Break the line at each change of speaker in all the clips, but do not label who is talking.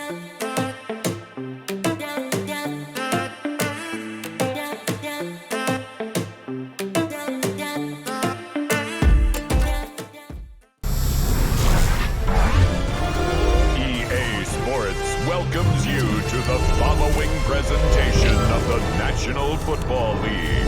Welcomes you to the following presentation of the National Football League.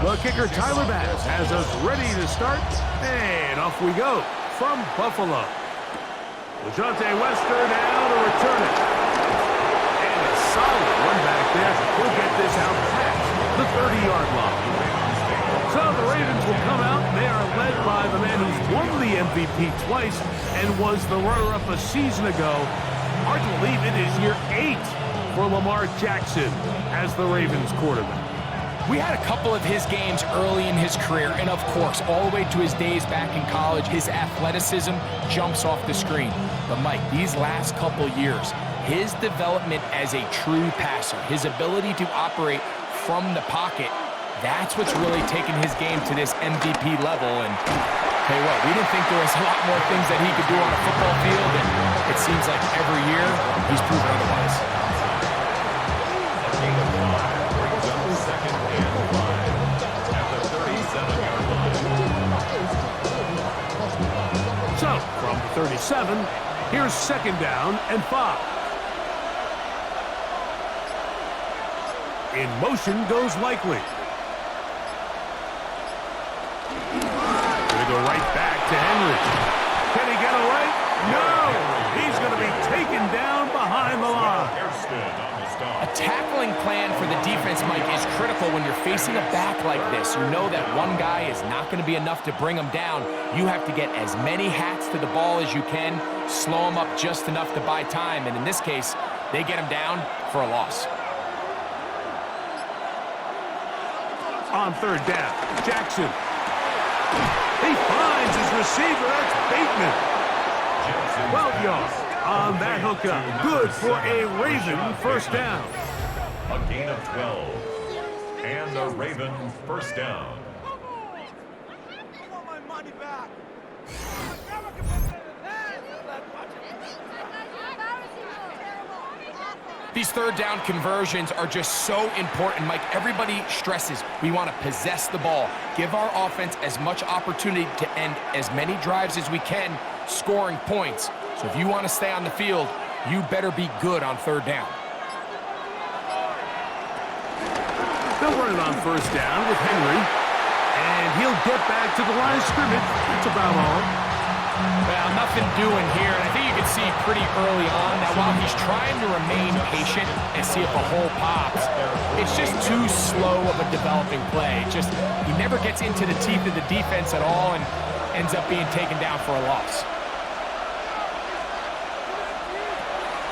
The kicker, Tyler Bass, has us ready to start, and off we go from Buffalo. LeJohntay Wester now to return it. And a solid one back there. He'll get this out past the 30-yard line. So the Ravens will come out. They are led by the man who's won the MVP twice and was the runner-up a season ago. Hard to believe it is year 8 for Lamar Jackson as the Ravens quarterback.
We had a couple of his games early in his career, and of course, all the way to his days back in college, his athleticism jumps off the screen. But Mike, these last couple years, his development as a true passer, his ability to operate from the pocket, that's what's really taken his game to this MVP level. And tell you what, we didn't think there was a lot more things that he could do on a football field, and it seems like every year he's proven otherwise.
So, from the 37, here's 2nd down and 5. In motion goes Likely. Gonna go right back to Henry. Can he get away? No! He's gonna be taken down behind the line.
A tackling plan for the defense, Mike, is critical when you're facing a back like this. You know that one guy is not going to be enough to bring him down. You have to get as many hats to the ball as you can, slow him up just enough to buy time, and in this case, they get him down for a loss.
On 3rd down, Jackson. He finds his receiver. That's Bateman. 12 yards on that hookup. Good for a Raven 1st down.
A gain of 12. And the Ravens 1st down.
I want my money back.
These 3rd down conversions are just so important, Mike. Everybody stresses we want to possess the ball, give our offense as much opportunity to end as many drives as we can, scoring points. So if you want to stay on the field, you better be good on 3rd down.
They'll run it on 1st down with Henry, and he'll get back to the line of scrimmage. That's about all.
Well, nothing doing here, and I think you can see pretty early on that while he's trying to remain patient and see if a hole pops, it's just too slow of a developing play. He never gets into the teeth of the defense at all and ends up being taken down for a loss.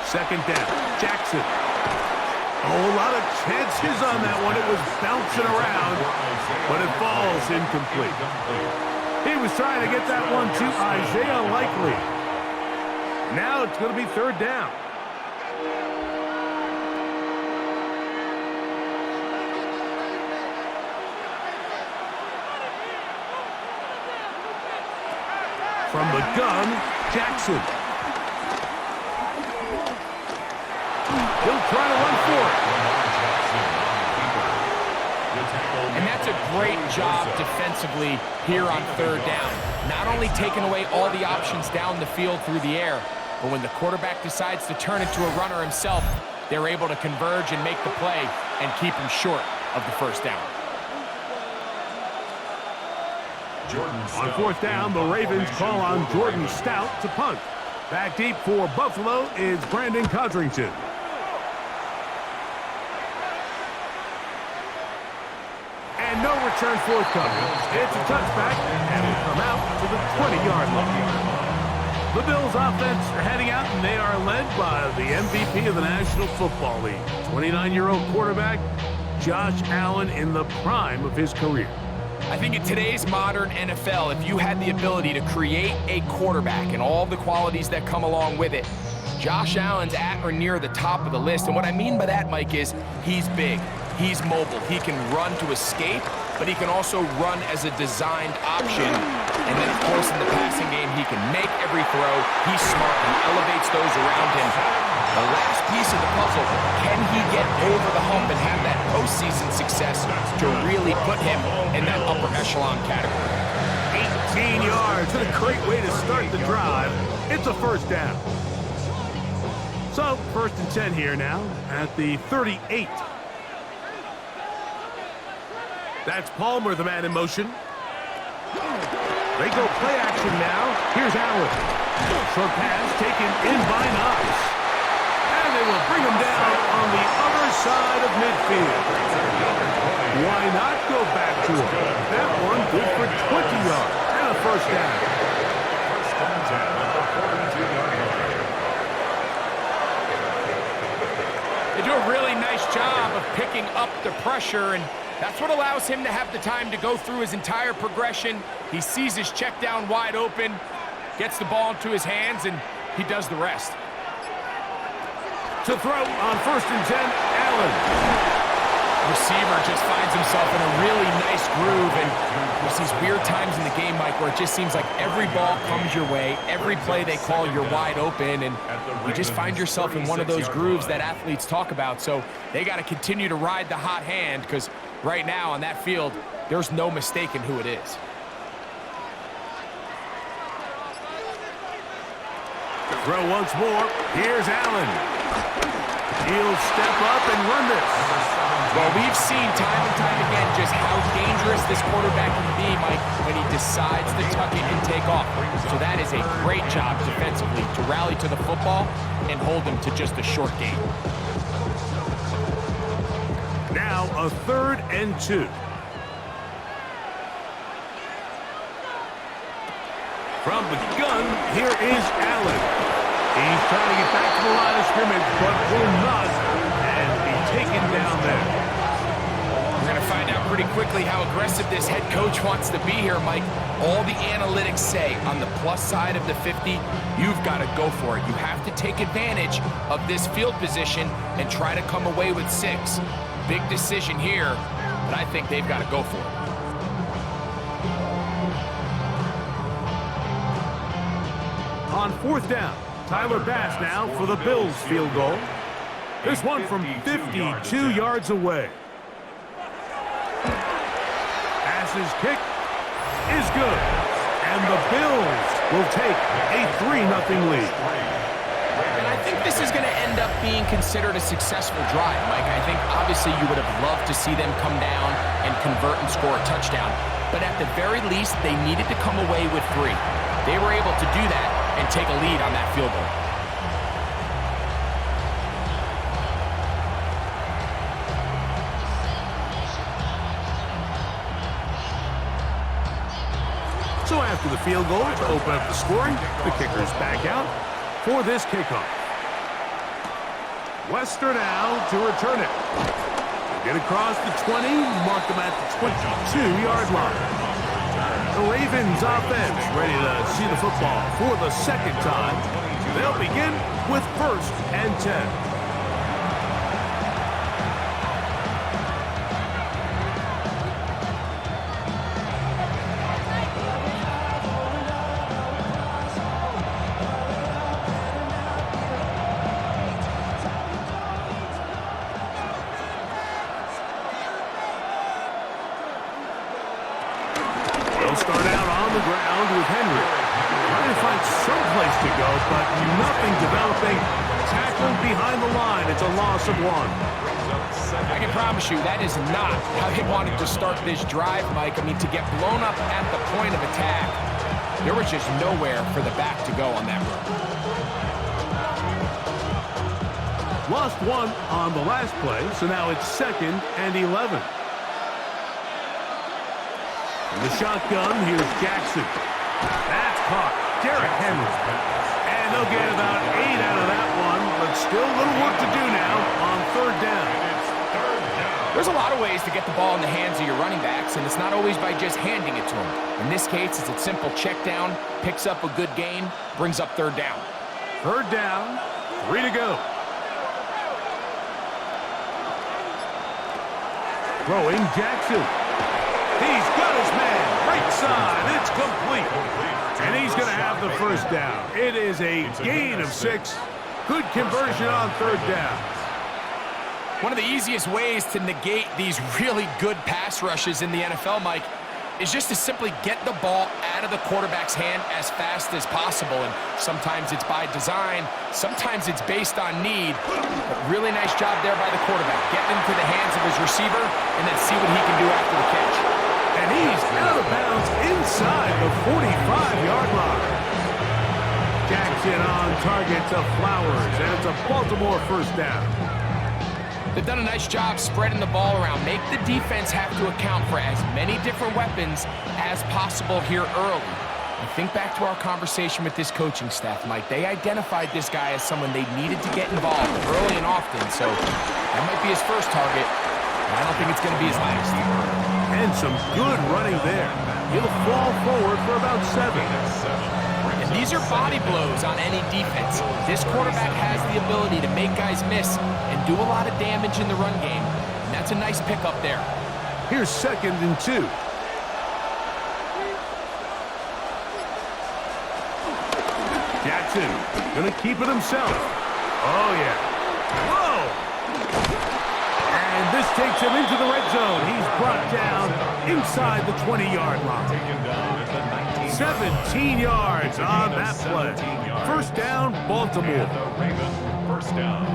2nd down, Jackson. A whole lot of chances on that one. It was bouncing around, but it falls incomplete. He was trying to get that one to Isaiah Likely. Now it's going to be 3rd down. From the gun, Jackson. He'll try to run for it.
And that's a great job defensively here on third down. Not only taking away all the options down the field through the air, but when the quarterback decides to turn into a runner himself, they're able to converge and make the play and keep him short of the first down.
On fourth down, the Ravens call on Jordan Stout to punt. Back deep for Buffalo is Brandon Codrington. And no return forthcoming. It's a touchback, and will come out to the 20-yard line. The Bills offense are heading out, and they are led by the MVP of the National Football League, 29-year-old quarterback Josh Allen in the prime of his career.
I think in today's modern NFL, if you had the ability to create a quarterback and all the qualities that come along with it, Josh Allen's at or near the top of the list. And what I mean by that, Mike, is he's big, he's mobile, he can run to escape, but he can also run as a designed option. And then, of course, in the passing game, he can make every throw. He's smart, he elevates those around him. The last piece of the puzzle, can he get over the hump and have that postseason success to really put him in that upper echelon category?
18 yards, and a great way to start the drive. It's a first down. So, first and 10 here now at the 38. That's Palmer, the man in motion. They go play action now. Here's Allen. Short pass taken in by Knox. And they will bring him down on the other side of midfield. Why not go back to him? That one good for 20 yards and a first down.
They do a really nice job of picking up the pressure, and that's what allows him to have the time to go through his entire progression. He sees his check down wide open, gets the ball into his hands, and he does the rest.
To throw on first and 10, Allen.
Receiver just finds himself in a really nice groove, and there's these weird times in the game, Mike, where it just seems like every ball comes your way, every play they call, you're wide open, and you just find yourself in one of those grooves that athletes talk about. So they got to continue to ride the hot hand, because right now on that field, there's no mistaking who it is.
To throw once more, here's Allen. He'll step up and run this.
Well, we've seen time and time again just how dangerous this quarterback can be, Mike, when he decides to tuck it and take off. So that is a great job defensively to rally to the football and hold him to just a short gain.
Now a 3rd and 2. From the gun, here is Allen. He's trying to get back to the line of scrimmage, but will not, and be taken down there.
We're going to find out pretty quickly how aggressive this head coach wants to be here, Mike. All the analytics say on the plus side of the 50, you've got to go for it. You have to take advantage of this field position and try to come away with 6. Big decision here, but I think they've got to go for it.
On 4th down, Tyler Bass now for the Bills field goal. This one from 52 yards away. Pass's kick is good, and the Bills will take a 3-0 lead.
And I think this is going to end up being considered a successful drive, Mike. I think obviously you would have loved to see them come down and convert and score a touchdown, but at the very least, they needed to come away with 3. They were able to do that and take a lead on that field goal.
So after the field goal to open up the scoring, the kicker's back out for this kickoff. Wester now to return it. Get across the 20, mark them at the 22-yard line. The Ravens offense ready to see the football for the 2nd time. They'll begin with 1st and 10. start out on the ground with Henry. Trying to find some place to go, but nothing developing. Tackled behind the line. It's a loss of 1.
I can promise you that is not how he wanted to start this drive, Mike. I mean, to get blown up at the point of attack, there was just nowhere for the back to go on that run.
Lost 1 on the last play, so now it's 2nd and 11. In the shotgun, here's Jackson. That's caught. Derrick Henry. And they'll get about 8 out of that one, but still a little work to do now on 3rd down.
There's a lot of ways to get the ball in the hands of your running backs, and it's not always by just handing it to them. In this case, it's a simple check down, picks up a good gain, brings up 3rd down.
3rd down, 3 to go. Throwing Jackson. He's got his man. Right side. It's complete. And he's going to have the 1st down. It is a gain of 6. Good conversion on 3rd down.
One of the easiest ways to negate these really good pass rushes in the NFL, Mike, is just to simply get the ball out of the quarterback's hand as fast as possible. And sometimes it's by design, sometimes it's based on need. But really nice job there by the quarterback. Get into the hands of his receiver and then see what he can do after the catch.
And he's out of bounds inside the 45-yard line. Jackson on target to Flowers, and it's a Baltimore 1st down.
They've done a nice job spreading the ball around. Make the defense have to account for as many different weapons as possible here early. And think back to our conversation with this coaching staff, Mike. They identified this guy as someone they needed to get involved early and often. So that might be his first target, but I don't think it's going to be his last.
And some good running there. He'll fall forward for about 7.
And these are body blows on any defense. This quarterback has the ability to make guys miss and do a lot of damage in the run game. And that's a nice pickup there.
Here's 2nd and 2. Jackson gonna keep it himself. Oh, yeah. Whoa! And this takes him into the red zone. He's brought down inside the 20-yard line. 17 yards on that play. 1st down, Baltimore.
First down.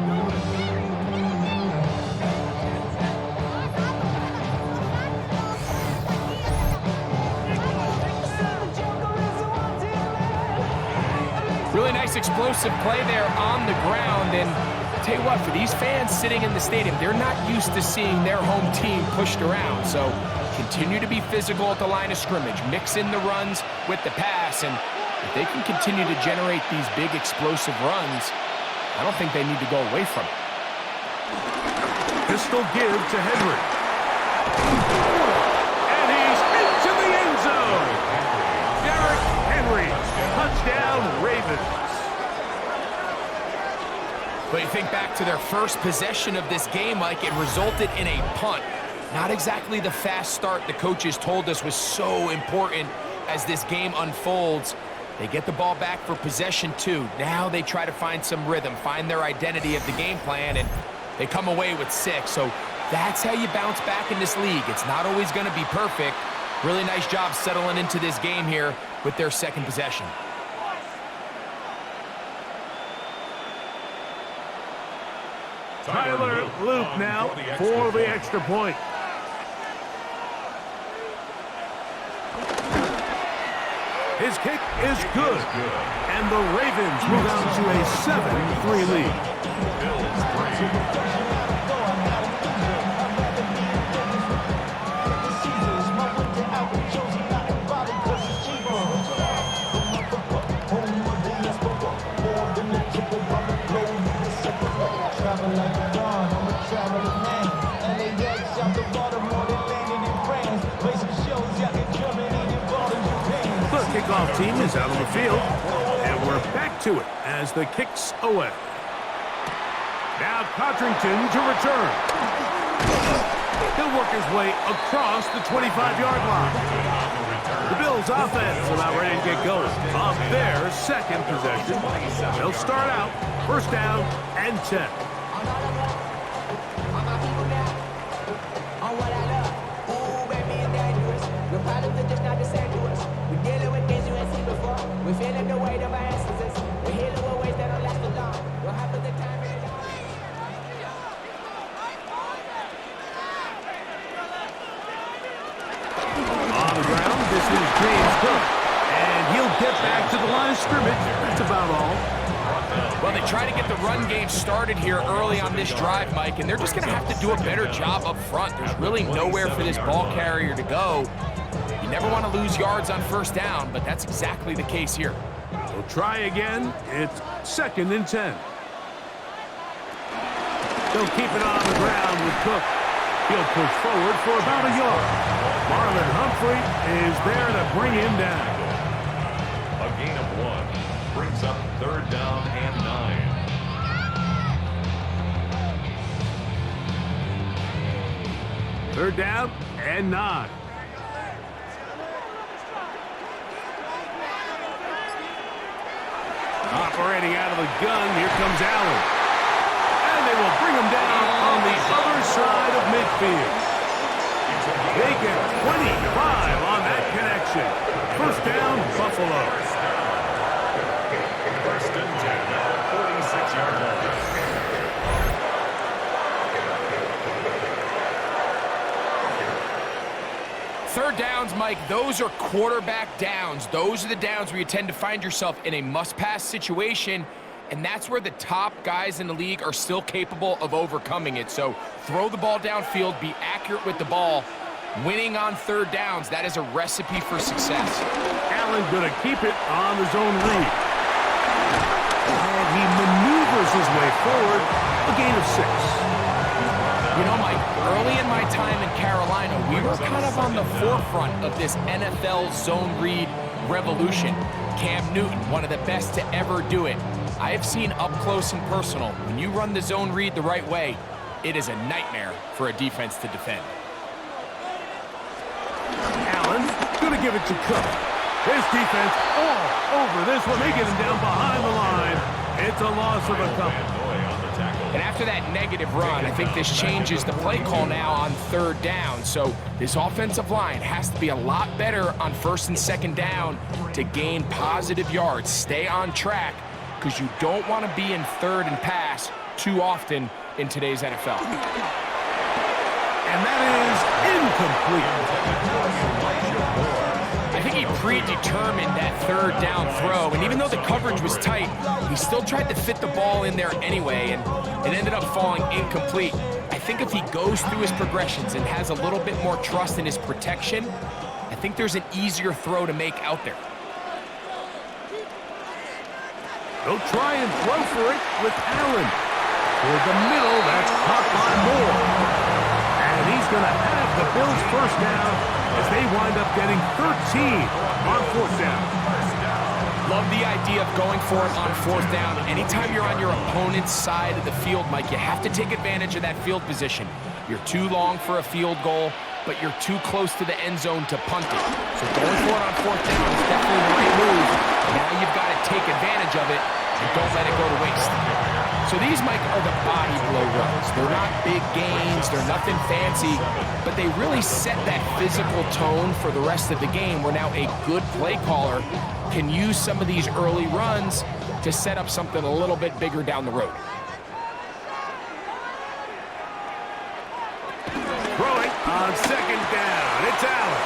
Really nice explosive play there on the ground. And I'll tell you what, for these fans sitting in the stadium, they're not used to seeing their home team pushed around. So continue to be physical at the line of scrimmage. Mix in the runs with the pass. And if they can continue to generate these big explosive runs, I don't think they need to go away from it.
Pistol give to Henry. And he's into the end zone. Derrick Henry. Touchdown, Ravens.
But you think back to their first possession of this game, Mike, it resulted in a punt. Not exactly the fast start the coaches told us was so important as this game unfolds. They get the ball back for possession 2. Now they try to find some rhythm, find their identity of the game plan, and they come away with 6. So that's how you bounce back in this league. It's not always going to be perfect. Really nice job settling into this game here with their 2nd possession.
Tyler Loop now for the extra point. His kick is good, and the Ravens move out to a 7-3 lead. Kickoff team is out on the field, and we're back to it as the kick's away. Now Codrington to return. He'll work his way across the 25-yard line. The Bills offense about ready to get going on their 2nd possession. They'll start out 1st down and 10. This is James Cook, and he'll get back to the line of scrimmage. That's about all.
Well, they try to get the run game started here early on this drive, Mike, and they're just going to have to do a better job up front. There's really nowhere for this ball carrier to go. You never want to lose yards on first down, but that's exactly the case here.
We'll try again. It's 2nd and 10. They'll keep it on the ground with Cook. He'll push forward for about a yard. Marlon Humphrey is there to bring him down.
A gain of 1 brings up 3rd down and 9.
Third down and 9. Operating out of the gun, here comes Allen. And they will bring him down on the other side of midfield. They get 25 on that connection. First down, Buffalo.
1st and 10, 46-yard line.
Third downs, Mike, those are quarterback downs. Those are the downs where you tend to find yourself in a must-pass situation, and that's where the top guys in the league are still capable of overcoming it. So throw the ball downfield, be accurate with the ball. Winning on third downs, that is a recipe for success.
Allen going to keep it on the zone read. And he maneuvers his way forward, a gain of 6.
You know, Mike, early in my time in Carolina, we were kind of on the forefront of this NFL zone read revolution. Cam Newton, one of the best to ever do it. I have seen up close and personal, when you run the zone read the right way, it is a nightmare for a defense to defend.
Allen going to give it to Cook. His defense all over this one. They get him down behind the line. It's a loss of a couple.
And after that negative run, I think this changes the play call now on third down. So this offensive line has to be a lot better on 1st and 2nd down to gain positive yards. Stay on track, because you don't want to be in 3rd and pass too often in today's NFL.
And that is incomplete.
I think he predetermined that third down throw, and even though the coverage was tight, he still tried to fit the ball in there anyway, and it ended up falling incomplete. I think if he goes through his progressions and has a little bit more trust in his protection, I think there's an easier throw to make out there.
They'll try and throw for it with Allen. Toward the middle, that's caught by Moore. And he's going to have the Bills first down as they wind up getting 13 on 4th down.
Love the idea of going for it on 4th down. Anytime you're on your opponent's side of the field, Mike, you have to take advantage of that field position. You're too long for a field goal, but you're too close to the end zone to punt it. So going for it on 4th down is definitely the right move. Now you've got to take advantage of it and don't let it go to waste. So these, Mike, are the body blow runs. They're not big gains, they're nothing fancy, but they really set that physical tone for the rest of the game, where now a good play caller can use some of these early runs to set up something a little bit bigger down the road.
Throwing on 2nd down, it's Allen.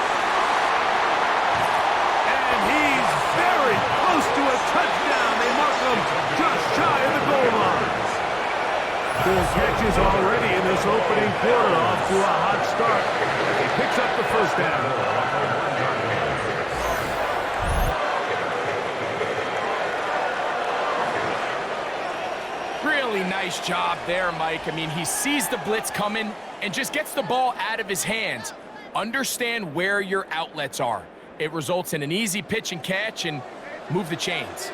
And he's very close to a touchdown. They mark him just shy of the goal line. 4 catches already in this opening quarter, off to a hot start. He picks up the first down.
Really nice job there, Mike. I mean, he sees the blitz coming and just gets the ball out of his hands. Understand where your outlets are. It results in an easy pitch and catch and move the chains.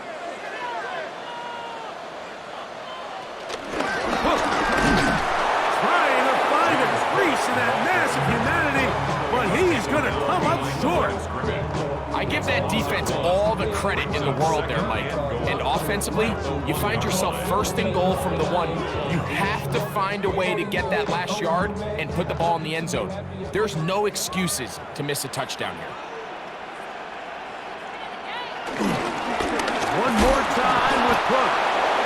Trying to find a crease in that mass of humanity, but he's going to come up short.
I give that defense all the credit in the world there, Mike. And offensively, you find yourself 1st and goal from the 1. You have to find a way to get that last yard and put the ball in the end zone. There's no excuses to miss a touchdown here.
One more time with Cook,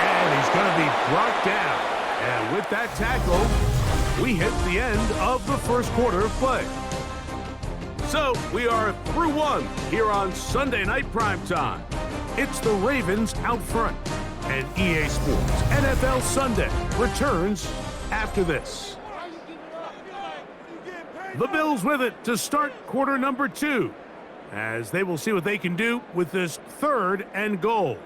and he's going to be brought down. And with that tackle, we hit the end of the first quarter of play. So we are through one here on Sunday Night Primetime. It's the Ravens out front, and EA Sports NFL Sunday returns after this. The Bills with it to start quarter number 2, as they will see what they can do with this 3rd and goal.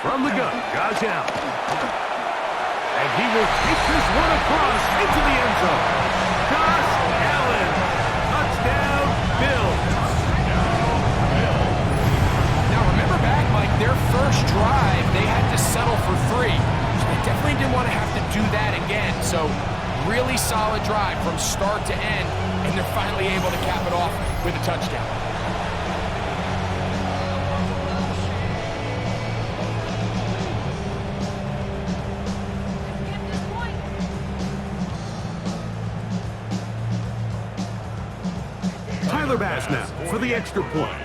From the gun, Josh Allen. And he will take this one across into the end zone. Josh Allen. Touchdown, Bills.
Now remember back, Mike, their first drive, they had to settle for 3. So they definitely didn't want to have to do that again. So really solid drive from start to end, and they're finally able to cap it off with a touchdown.
Bass now for the extra point.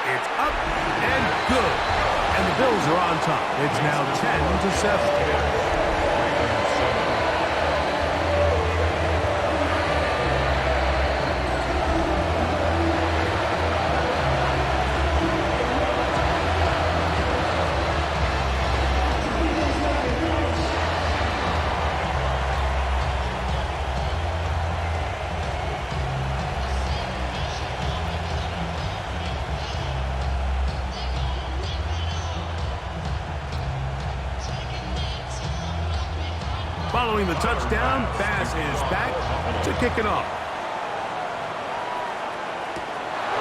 It's up and good. And the Bills are on top. It's now 10-7. Following the touchdown, Bass is back to kick it off.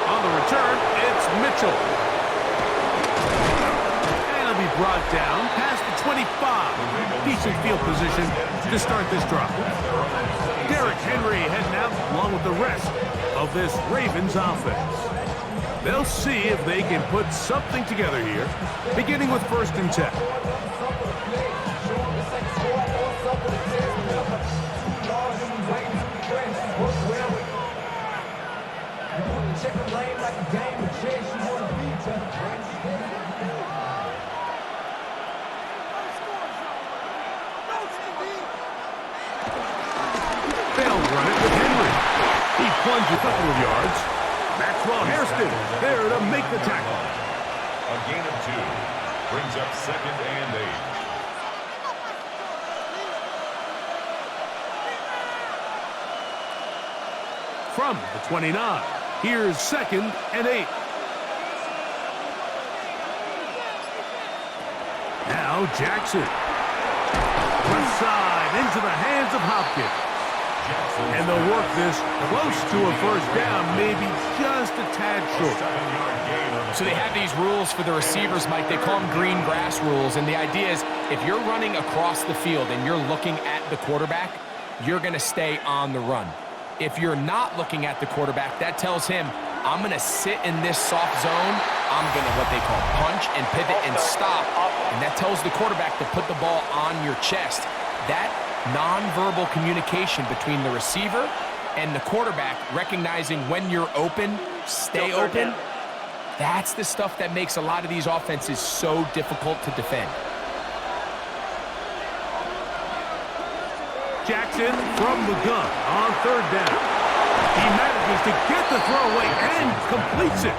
On the return, it's Mitchell. And he'll be brought down past the 25. Decent field position to start this drive. Derrick Henry heading out along with the rest of this Ravens offense. They'll see if they can put something together here, beginning with 1st and 10. They'll run it with Henry. He plunged a couple of yards. Maxwell Hairston there to make the tackle.
A gain of 2 brings up 2nd and 8.
From the 29, here's 2nd and 8. Now Jackson. Left side into the hands of Hopkins. And they'll work this close to a 1st down, maybe just a tad short.
So they have these rules for the receivers, Mike. They call them green grass rules. And the idea is if you're running across the field and you're looking at the quarterback, you're going to stay on the run. If you're not looking at the quarterback, that tells him, I'm going to sit in this soft zone. I'm going to what they call punch and pivot and stop. And that tells the quarterback to put the ball on your chest. That nonverbal communication between the receiver and the quarterback, recognizing when you're open, stay open, that's the stuff that makes a lot of these offenses so difficult to defend.
Jackson from the gun on 3rd down. He manages to get the throw away and completes it.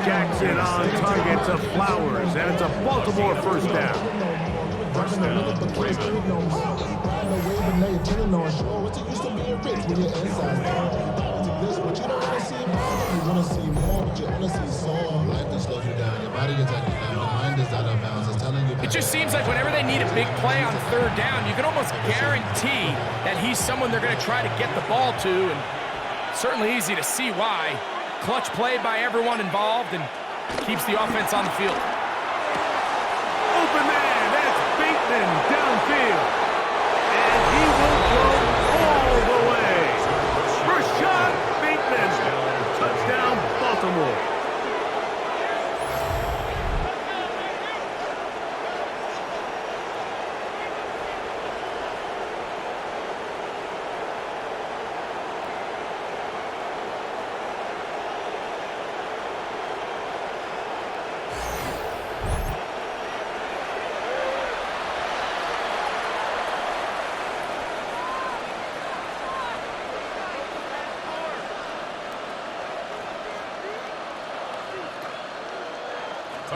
Jackson on target to Flowers, and it's a Baltimore 1st down.
It just seems like whenever they need a big play on 3rd down, you can almost guarantee that he's someone they're going to try to get the ball to, and certainly easy to see why. Clutch play by everyone involved and keeps the offense on the field.
Open man, that's Bateman downfield. And he will go all the way. Rashad Bateman, touchdown Baltimore.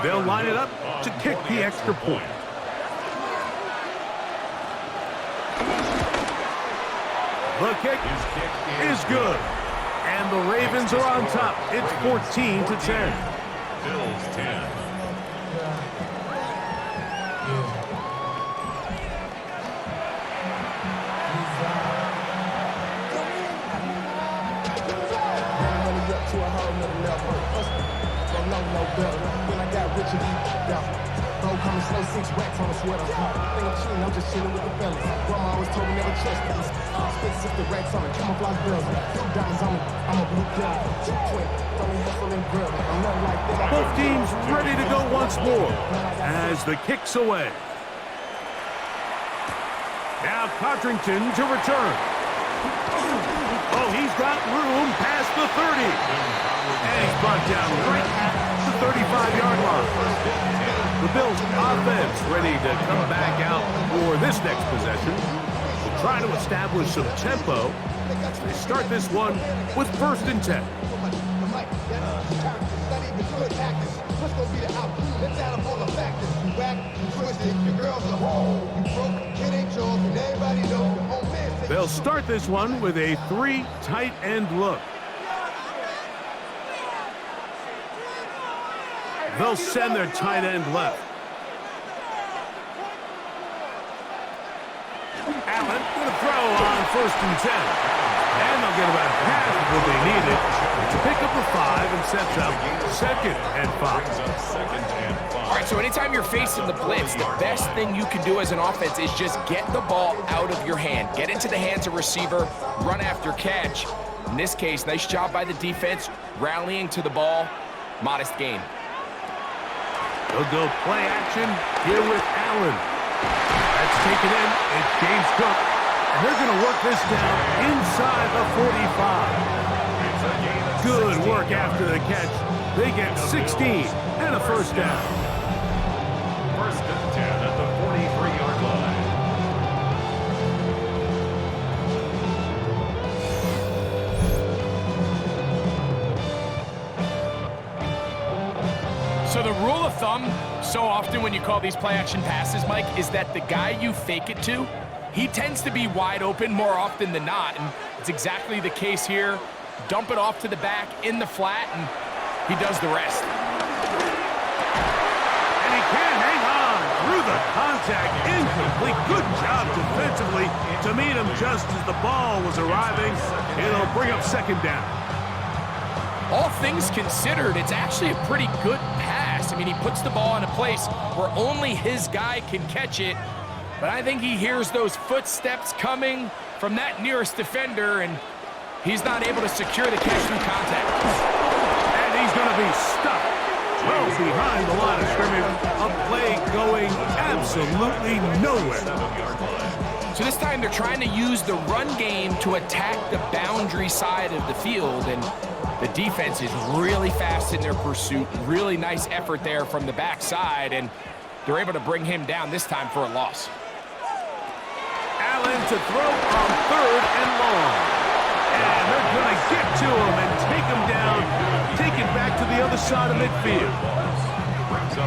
They'll line it up to kick the extra point. The kick is good. And the Ravens are on top. It's 14-10.
Bills 10.
When I got rich and bro, coming slow, 6 racks on a sweater. Think I'm cheating, I'm just chilling with the fellas. Grandma always told me never trust these. Expensive the racks on me, camouflage girls. 2 diamonds on me, I'm a blue girl. 220, only hustling grill. I'm nothing like that.
Both teams ready to go once more as the kick's away. Now Codrington to return. Oh, he's got room past the 30. And he's brought down right at the 35-yard line. The Bills offense ready to come back out for this next possession. They'll try to establish some tempo. They start this one with 1st and 10. They'll start this one with a 3 tight end look. They'll send their tight end left. Allen with a throw on 1st and 10. And they'll get about half of what they needed to pick up a 5 and sets up 2nd and 5.
All right, so anytime you're facing the blitz, the best thing you can do as an offense is just get the ball out of your hand. Get into the hands of receiver, run after catch. In this case, nice job by the defense, rallying to the ball. Modest gain.
They'll go play action here with Allen. That's taken in. It's James Cook. And they're going to work this down inside the 45. Good work after the catch. They get 16 and a 1st down.
1st and 10 at the 43-yard line.
So the rule of thumb, so often when you call these play-action passes, Mike, is that the guy you fake it to, he tends to be wide open more often than not, and it's exactly the case here. Dump it off to the back in the flat, and he does the rest.
And he can't hang on through the contact. Incomplete. Good job defensively to meet him just as the ball was arriving. It'll bring up 2nd down.
All things considered, it's actually a pretty good pass. I mean, he puts the ball in a place where only his guy can catch it, but I think he hears those footsteps coming from that nearest defender, and he's not able to secure the catch through contact.
And he's going to be stuck well behind the line of scrimmage. A play going absolutely nowhere.
So this time they're trying to use the run game to attack the boundary side of the field, and the defense is really fast in their pursuit. Really nice effort there from the backside, and they're able to bring him down this time for a loss.
Allen to throw on 3rd and long. And they're going to get to him and take him down. Take it back to the other side of midfield.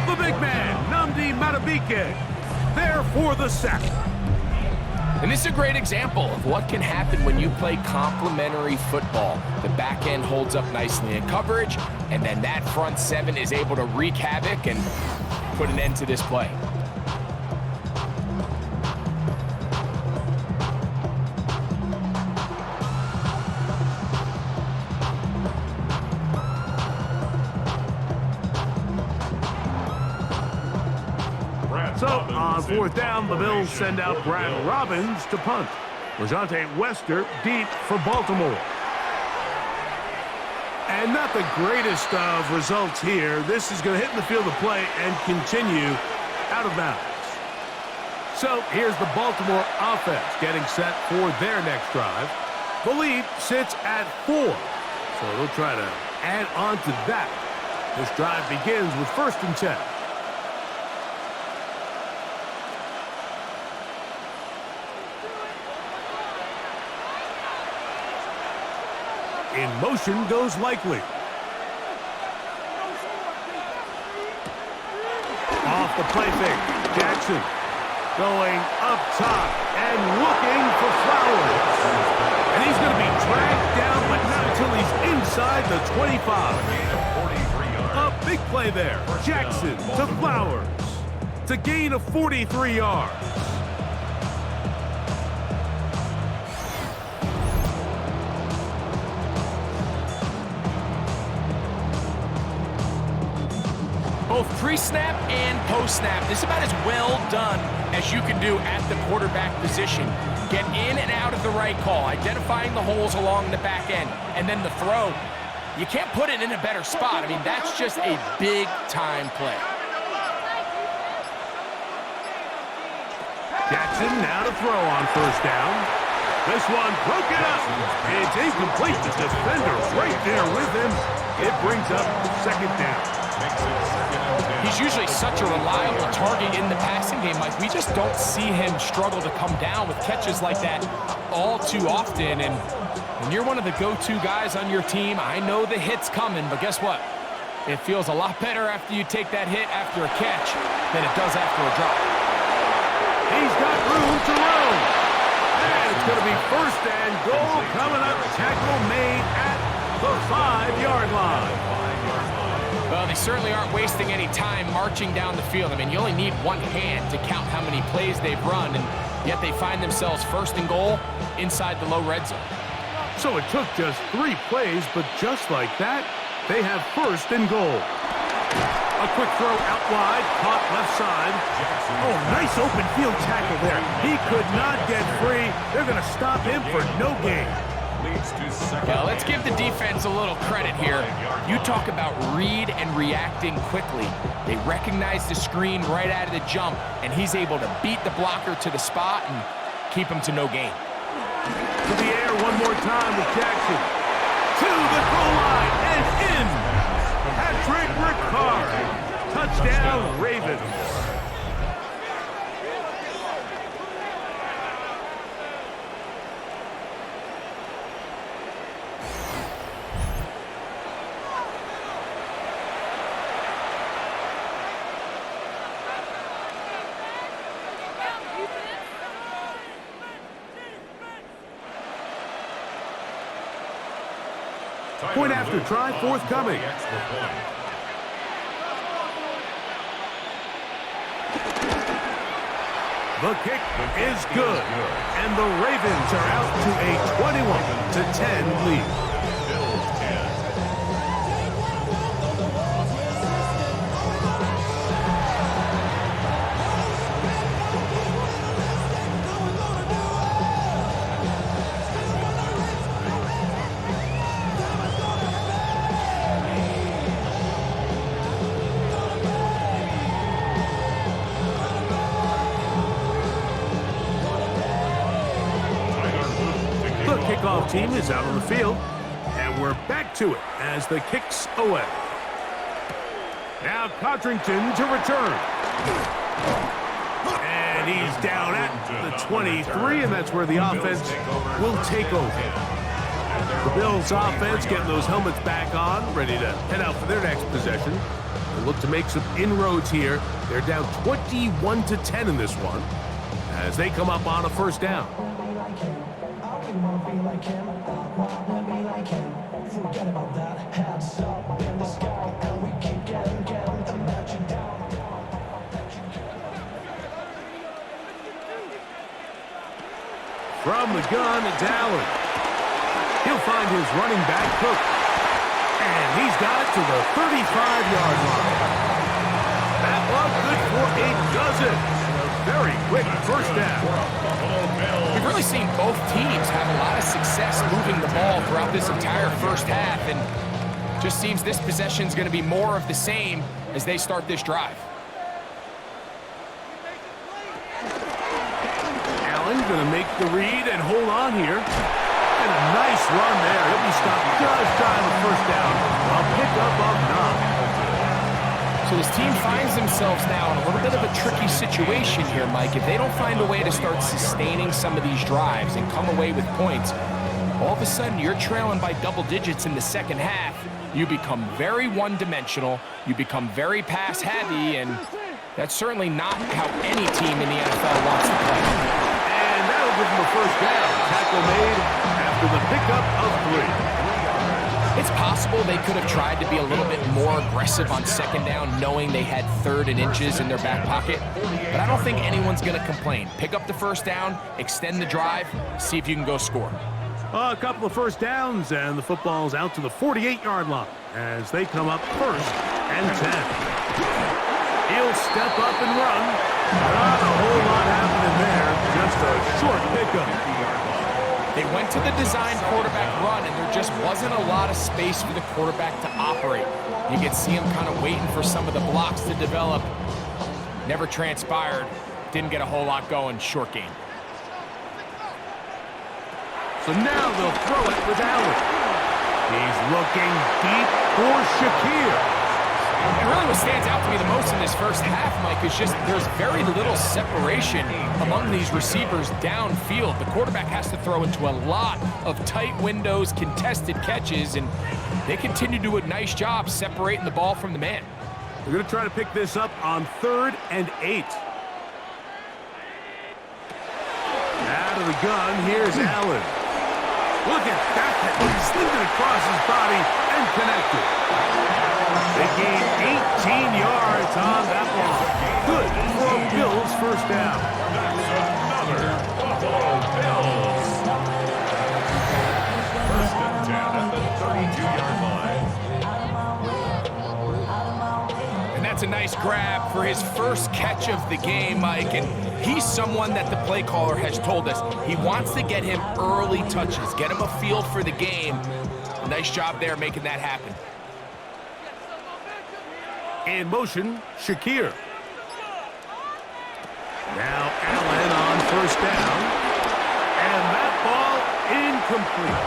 The big man, Nnamdi Madubuike, there for the sack.
And this is a great example of what can happen when you play complementary football. The back end holds up nicely in coverage, and then that front 7 is able to wreak havoc and put an end to this play.
So, on 4th down, the Bills send out Brad Robbins to punt. Rajante Wester deep for Baltimore. And not the greatest of results here. This is going to hit in the field of play and continue out of bounds. So, here's the Baltimore offense getting set for their next drive. The lead sits at 4. So, they'll try to add on to that. This drive begins with 1st and 10. In motion goes Likely. the play fake. Jackson going up top and looking for Flowers. And he's going to be dragged down, but not until he's inside the 25. A big play there. Jackson to Flowers. To gain of 43 yards.
Both pre-snap and post-snap, this is about as well done as you can do at the quarterback position. Get in and out of the right call, identifying the holes along the back end, and then the throw. You can't put it in a better spot. I mean, that's just a big-time play.
Jackson now to throw on first down. This one broken up. It's incomplete. The defender right there with him. It brings up second down.
He's usually such a reliable target in the passing game, Mike. We just don't see him struggle to come down with catches like that all too often. And when you're one of the go-to guys on your team, I know the hit's coming, but guess what? It feels a lot better after you take that hit after a catch than it does after a drop.
He's got room to roam. And it's going to be first and goal coming up. Tackle made at the 5-yard line.
Well, they certainly aren't wasting any time marching down the field. I mean, you only need one hand to count how many plays they've run, and yet they find themselves first and goal inside the low red zone.
So it took just 3 plays, but just like that, they have first and goal. A quick throw out wide, caught left side. Oh, nice open field tackle there. He could not get free. They're going to stop him for no gain.
Well, let's give the defense a little credit here. You talk about read and reacting quickly. They recognize the screen right out of the jump, and he's able to beat the blocker to the spot and keep him to no gain.
To the air one more time with Jackson. To the goal line and in. Patrick Ricard. Touchdown, Ravens. Point after try forthcoming. The kick is good, and the Ravens are out to a 21-10 lead. Kickoff team is out on the field, and we're back to it as the kick's away. Now Codrington to return. And he's down at the 23, and that's where the offense will take over. The Bills offense getting those helmets back on, ready to head out for their next possession. They look to make some inroads here. They're down 21-10 in this one as they come up on a first down. From the gun, it's Allen. He'll find his running back, Cook. And he's got it to the 35-yard line. That one good for a dozen. A very quick first down.
We've really seen both teams have a lot of success moving the ball throughout this entire first half, and just seems this possession is going to be more of the same as they start this drive.
Allen going to make the read and hold on here. And a nice run there. He'll be stopped just shy of the first down. A pickup of 9.
So his team finds themselves now in a little bit of a tricky situation here, Mike. If they don't find a way to start sustaining some of these drives and come away with points, all of a sudden you're trailing by double digits in the second half. You become very one-dimensional. You become very pass-heavy, and That's certainly not how any team in the NFL wants to play.
And that'll give them a first down. Tackle made after the pickup of 3.
It's possible they could have tried to be a little bit more aggressive on second down, knowing they had 3rd and inches in their back pocket. But I don't think anyone's going to complain. Pick up the first down, extend the drive, see if you can go score.
A couple of first downs, and the football's out to the 48-yard line as they come up 1st and 10. He'll step up and run. Not a whole lot happening there. Just a short pickup.
They went to the design quarterback run, and there just wasn't a lot of space for the quarterback to operate. You could see him kind of waiting for some of the blocks to develop. Never transpired. Didn't get a whole lot going. Short game.
So now they'll throw it with Allen. He's looking deep for Shakir.
And really what stands out to me the most in this first half, Mike, is just there's very little separation among these receivers downfield. The quarterback has to throw into a lot of tight windows, contested catches, and they continue to do a nice job separating the ball from the man.
They're going to try to pick this up on 3rd and 8. Out of the gun, here's Allen. Look at that. Slipped it across his body and connected. They gained 18 yards on that one. Good for Bills first down.
That's another Buffalo Bills. 1st and 10 at the 32-yard line.
And that's a nice grab for his first catch of the game, Mike. And he's someone that the play caller has told us he wants to get him early touches, get him a feel for the game. A nice job there making that happen.
In motion, Shakir. Now Allen on first down. And that ball incomplete.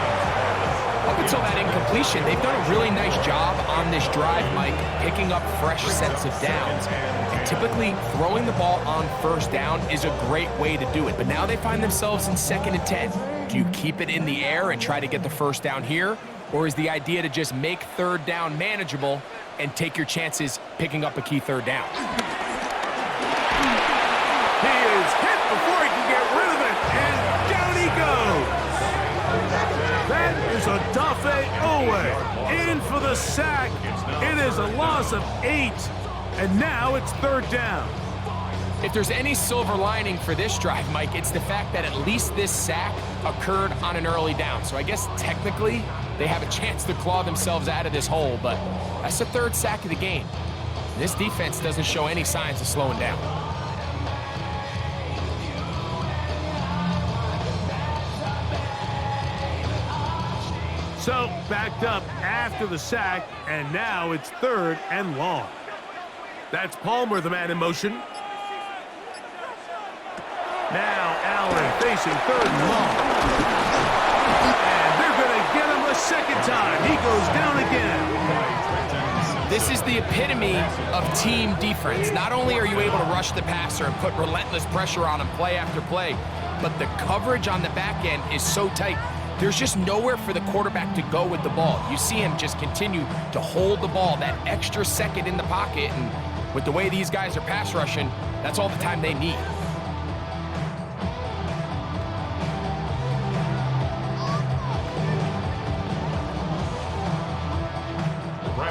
Up until that incompletion, they've done a really nice job on this drive, Mike, picking up fresh sets of downs. And typically, throwing the ball on first down is a great way to do it. But now they find themselves in 2nd and 10. Do you keep it in the air and try to get the first down here? Or is the idea to just make 3rd down manageable and take your chances picking up a key 3rd down?
He is hit before he can get rid of it, and down he goes. That is a Dafe Owe in for the sack. It is a loss of 8, and now it's 3rd down.
If there's any silver lining for this drive, Mike, it's the fact that at least this sack occurred on an early down. So I guess technically they have a chance to claw themselves out of this hole, but that's the 3rd sack of the game. This defense doesn't show any signs of slowing down.
So backed up after the sack, and now it's 3rd and long. That's Palmer, the man in motion. Now Allen facing 3rd and long. And they're going to get him a second time. He goes down again.
This is the epitome of team defense. Not only are you able to rush the passer and put relentless pressure on him play after play, but the coverage on the back end is so tight. There's just nowhere for the quarterback to go with the ball. You see him just continue to hold the ball that extra second in the pocket, and with the way these guys are pass rushing, that's all the time they need.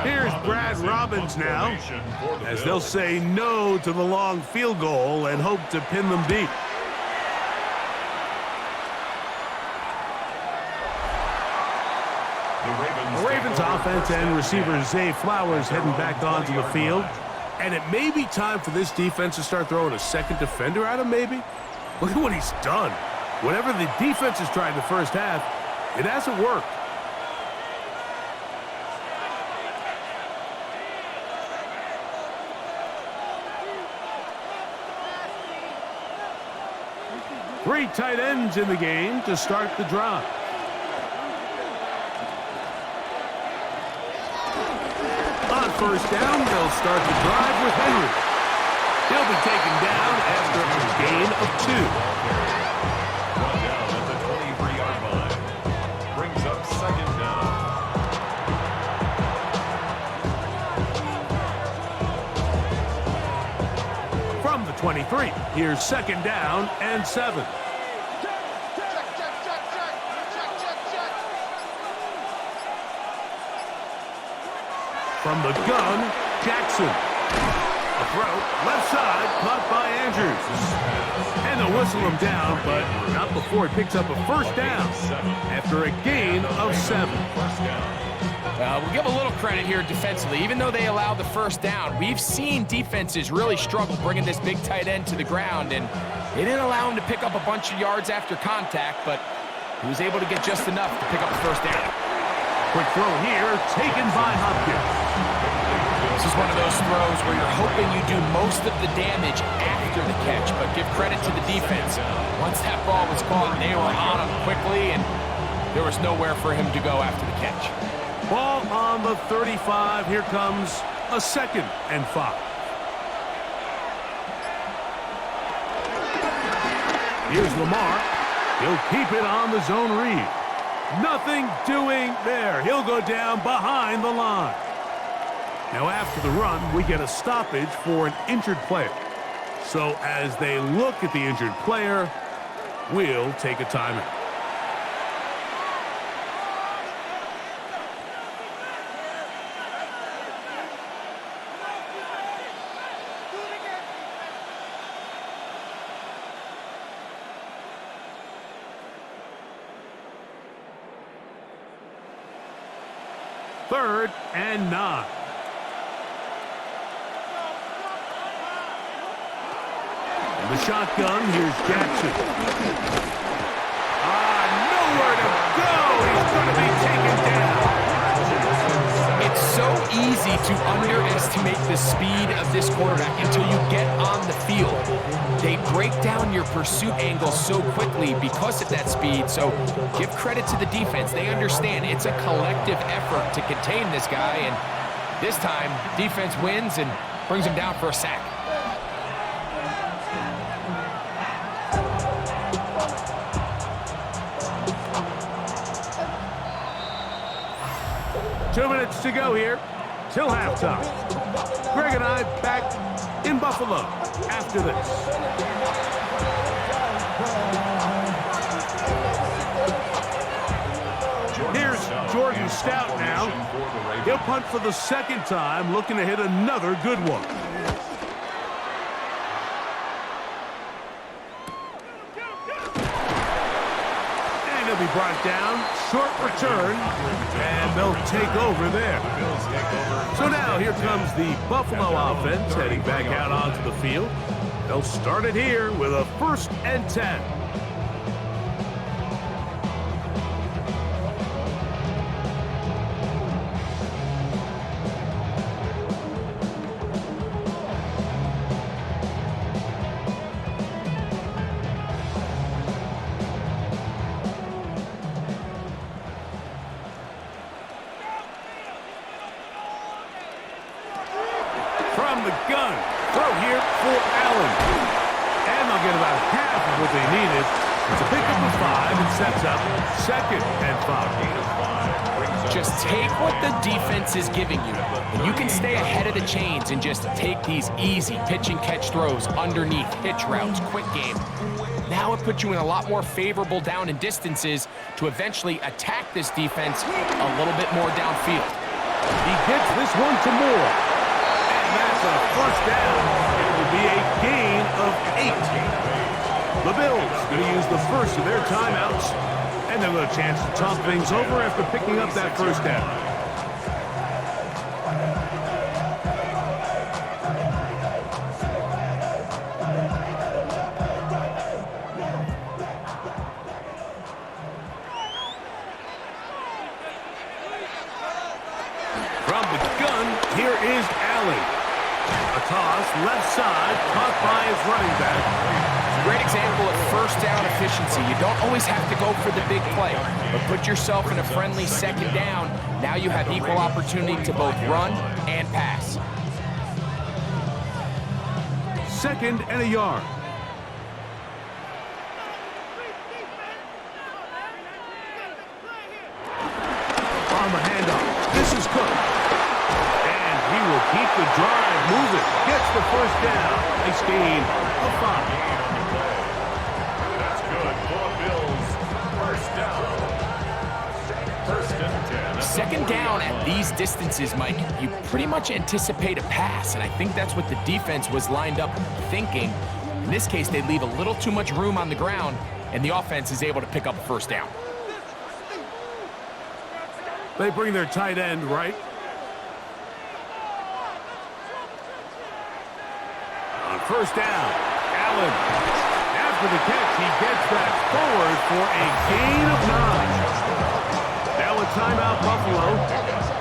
Here's Brad Robbins now, as they'll say no to the long field goal and hope to pin them deep. The Ravens offense and receiver Zay Flowers heading back onto the field. And it may be time for this defense to start throwing a second defender at him, maybe. Look at what he's done. Whatever the defense has tried in the first half, it hasn't worked. Three tight ends in the game to start the drive. On first down, they'll start the drive with Henry. He'll be taken down after a gain of 2.
One down at the 23-yard line. Brings up 2nd down.
23. Here's second down and 7. From the gun, Jackson. A throw, left side, caught by Andrews. And they'll whistle him down, but not before he picks up a first down after a gain of 7.
We'll give a little credit here defensively. Even though they allowed the first down, we've seen defenses really struggle bringing this big tight end to the ground, and they didn't allow him to pick up a bunch of yards after contact, but he was able to get just enough to pick up the first down.
Quick throw here, taken by Hopkins.
This is one of those throws where you're hoping you do most of the damage after the catch, but give credit to the defense. Once that ball was caught, they were on him quickly, and there was nowhere for him to go after the catch.
Ball on the 35. Here comes a 2nd and 5. Here's Lamar. He'll keep it on the zone read. Nothing doing there. He'll go down behind the line. Now after the run, we get a stoppage for an injured player. So as they look at the injured player, we'll take a timeout. Third and 9. And the shotgun, here's Jackson. Nowhere to go. He's going to be taken down.
It's so easy to underestimate the speed of this quarterback until you get on the field. They break down your pursuit angle so quickly because of that speed, so give credit to the defense. They understand it's a collective effort to contain this guy, and this time, defense wins and brings him down for a sack.
Two minutes to go here till halftime. Greg and I back in Buffalo after this. Here's Jordan Stout now. He'll punt for the 2nd time, looking to hit another good one. And he'll be brought down. Short return, and they'll take over there. So now here comes the Buffalo offense heading back out onto the field. They'll start it here with a 1st and 10. From the gun, throw here for Allen. And they'll get about half of what they needed. It's a pickup of 5 and sets up 2nd and 5.
Just take what the defense is giving you. And you can stay ahead of the chains and just take these easy pitch and catch throws underneath, hitch routes, quick game. Now it puts you in a lot more favorable down and distances to eventually attack this defense a little bit more downfield.
He gets this one to Moore. That's a first down. It will be a gain of 8. The Bills going to use the first of their timeouts, and they'll get a chance to talk things over after picking up that first down. From the gun, here is Allen. A toss, left side, caught by his running back.
It's a great example of first down efficiency. You don't always have to go for the big play, but put yourself in a friendly 2nd down. Now you have equal opportunity to both run and pass.
2nd and a yard. On the handoff, this is Cook. And he will keep the drive moving. Gets the first down. Nice gain of 5.
That's good for Bills. First down. First and 10.
Second down at these distances, Mike, you pretty much anticipate a pass, and I think that's what the defense was lined up thinking. In this case, they leave a little too much room on the ground, and the offense is able to pick up a first down.
They bring their tight end right. On first down, Allen. After the catch, he gets that forward for a gain of 9. Now a timeout, Buffalo.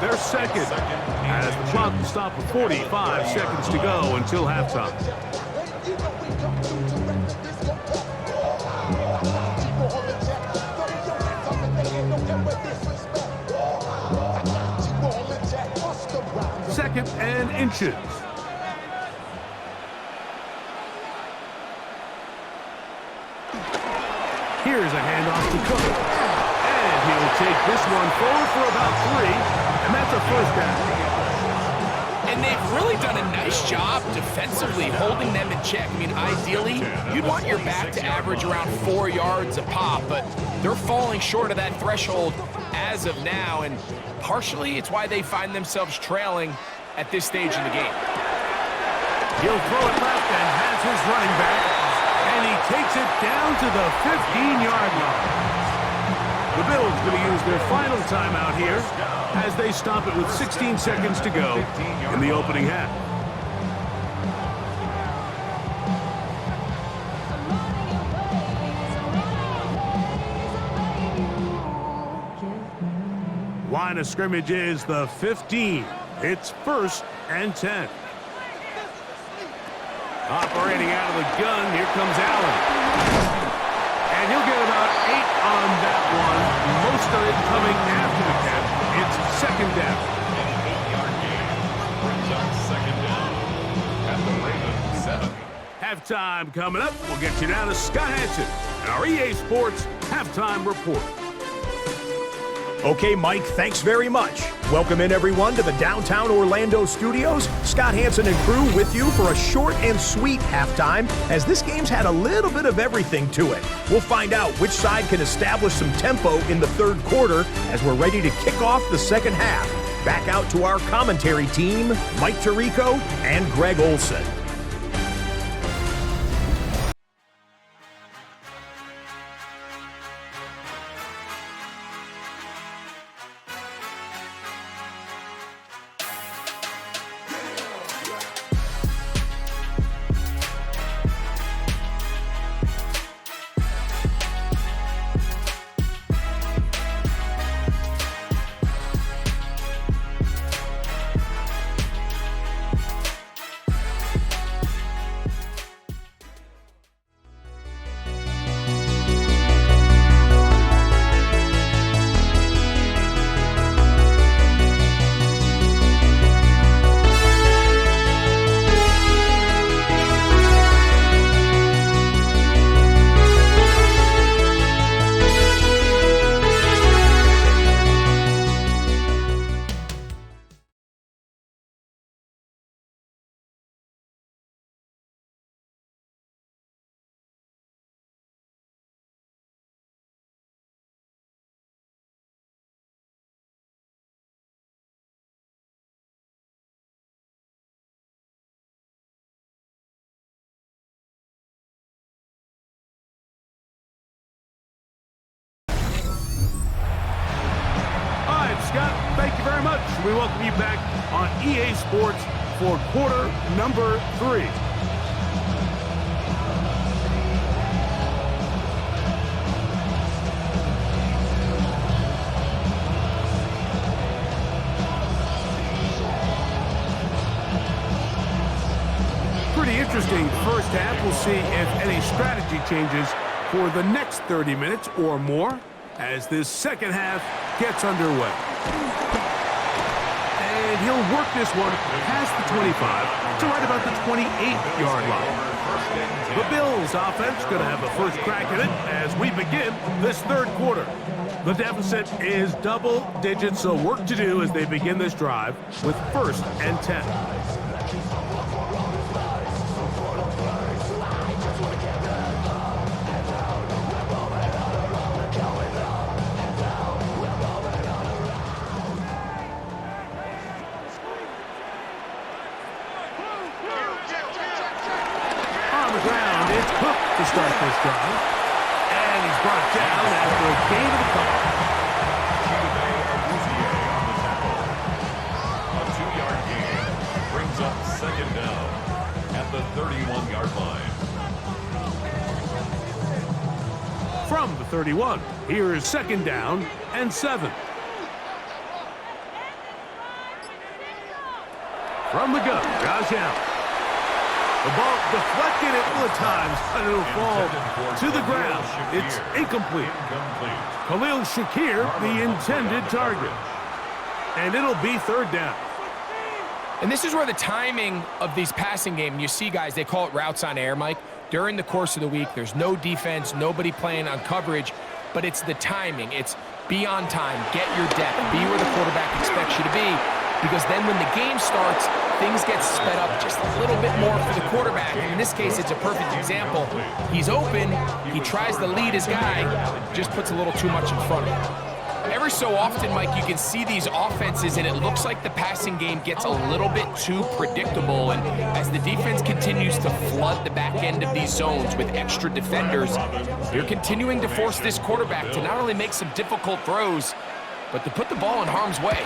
They're second. As the clock will stop with 45 seconds to go until halftime. Second and inches. Here's a handoff to Cook. And he'll take this one forward for about 3. And that's a first down.
And they've really done a nice job defensively holding them in check. I mean, ideally, you'd want your back to average around 4 yards a pop, but they're falling short of that threshold as of now, and partially it's why they find themselves trailing at this stage in the game.
He'll throw it left and has his running back, and he takes it down to the 15-yard line. The Bills going to use their final timeout here as they stop it with 16 seconds to go in the opening half. Line of scrimmage is the 15. It's first and 10. Operating out of the gun, here comes Allen. And he'll get about 8 on that one. Most of it coming after the catch. It's second down.
An 8-yard gain brings up second down at the Ravens 7.
Halftime coming up. We'll get you down to Scott Hansen and our EA Sports Halftime Report.
Okay, Mike, thanks very much. Welcome in, everyone, to the downtown Orlando studios. Scott Hansen and crew with you for a short and sweet halftime, as this game's had a little bit of everything to it. We'll find out which side can establish some tempo in the third quarter as we're ready to kick off the second half. Back out to our commentary team, Mike Tirico and Greg Olson.
Scott, thank you very much. We welcome you back on EA Sports for quarter number 3. Pretty interesting first half. We'll see if any strategy changes for the next 30 minutes or more as this second half gets underway. And he'll work this one past the 25 to right about the 28-yard line. The Bills offense going to have the first crack at it as we begin this third quarter. The deficit is double digits, so work to do as they begin this drive with 1st and 10. To start this drive. And he's brought down after a gain of a couple.
A 2-yard gain brings up 2nd down at the 31-yard line.
From the 31, here is 2nd down and 7. From the gun, Josh Allen. The ball deflected at one times, and it'll fall to the ground. It's incomplete. Khalil Shakir, the intended target. And it'll be 3rd down.
And this is where the timing of these passing game, you see guys, they call it routes on air, Mike. During the course of the week, there's no defense, nobody playing on coverage, but it's the timing. It's be on time, get your depth, be where the quarterback expects you to be. Because then when the game starts, things get sped up just a little bit more for the quarterback. And in this case, it's a perfect example. He's open, he tries to lead his guy, just puts a little too much in front of him. Every so often, Mike, you can see these offenses, and it looks like the passing game gets a little bit too predictable. And as the defense continues to flood the back end of these zones with extra defenders, you're continuing to force this quarterback to not only make some difficult throws, but to put the ball in harm's way.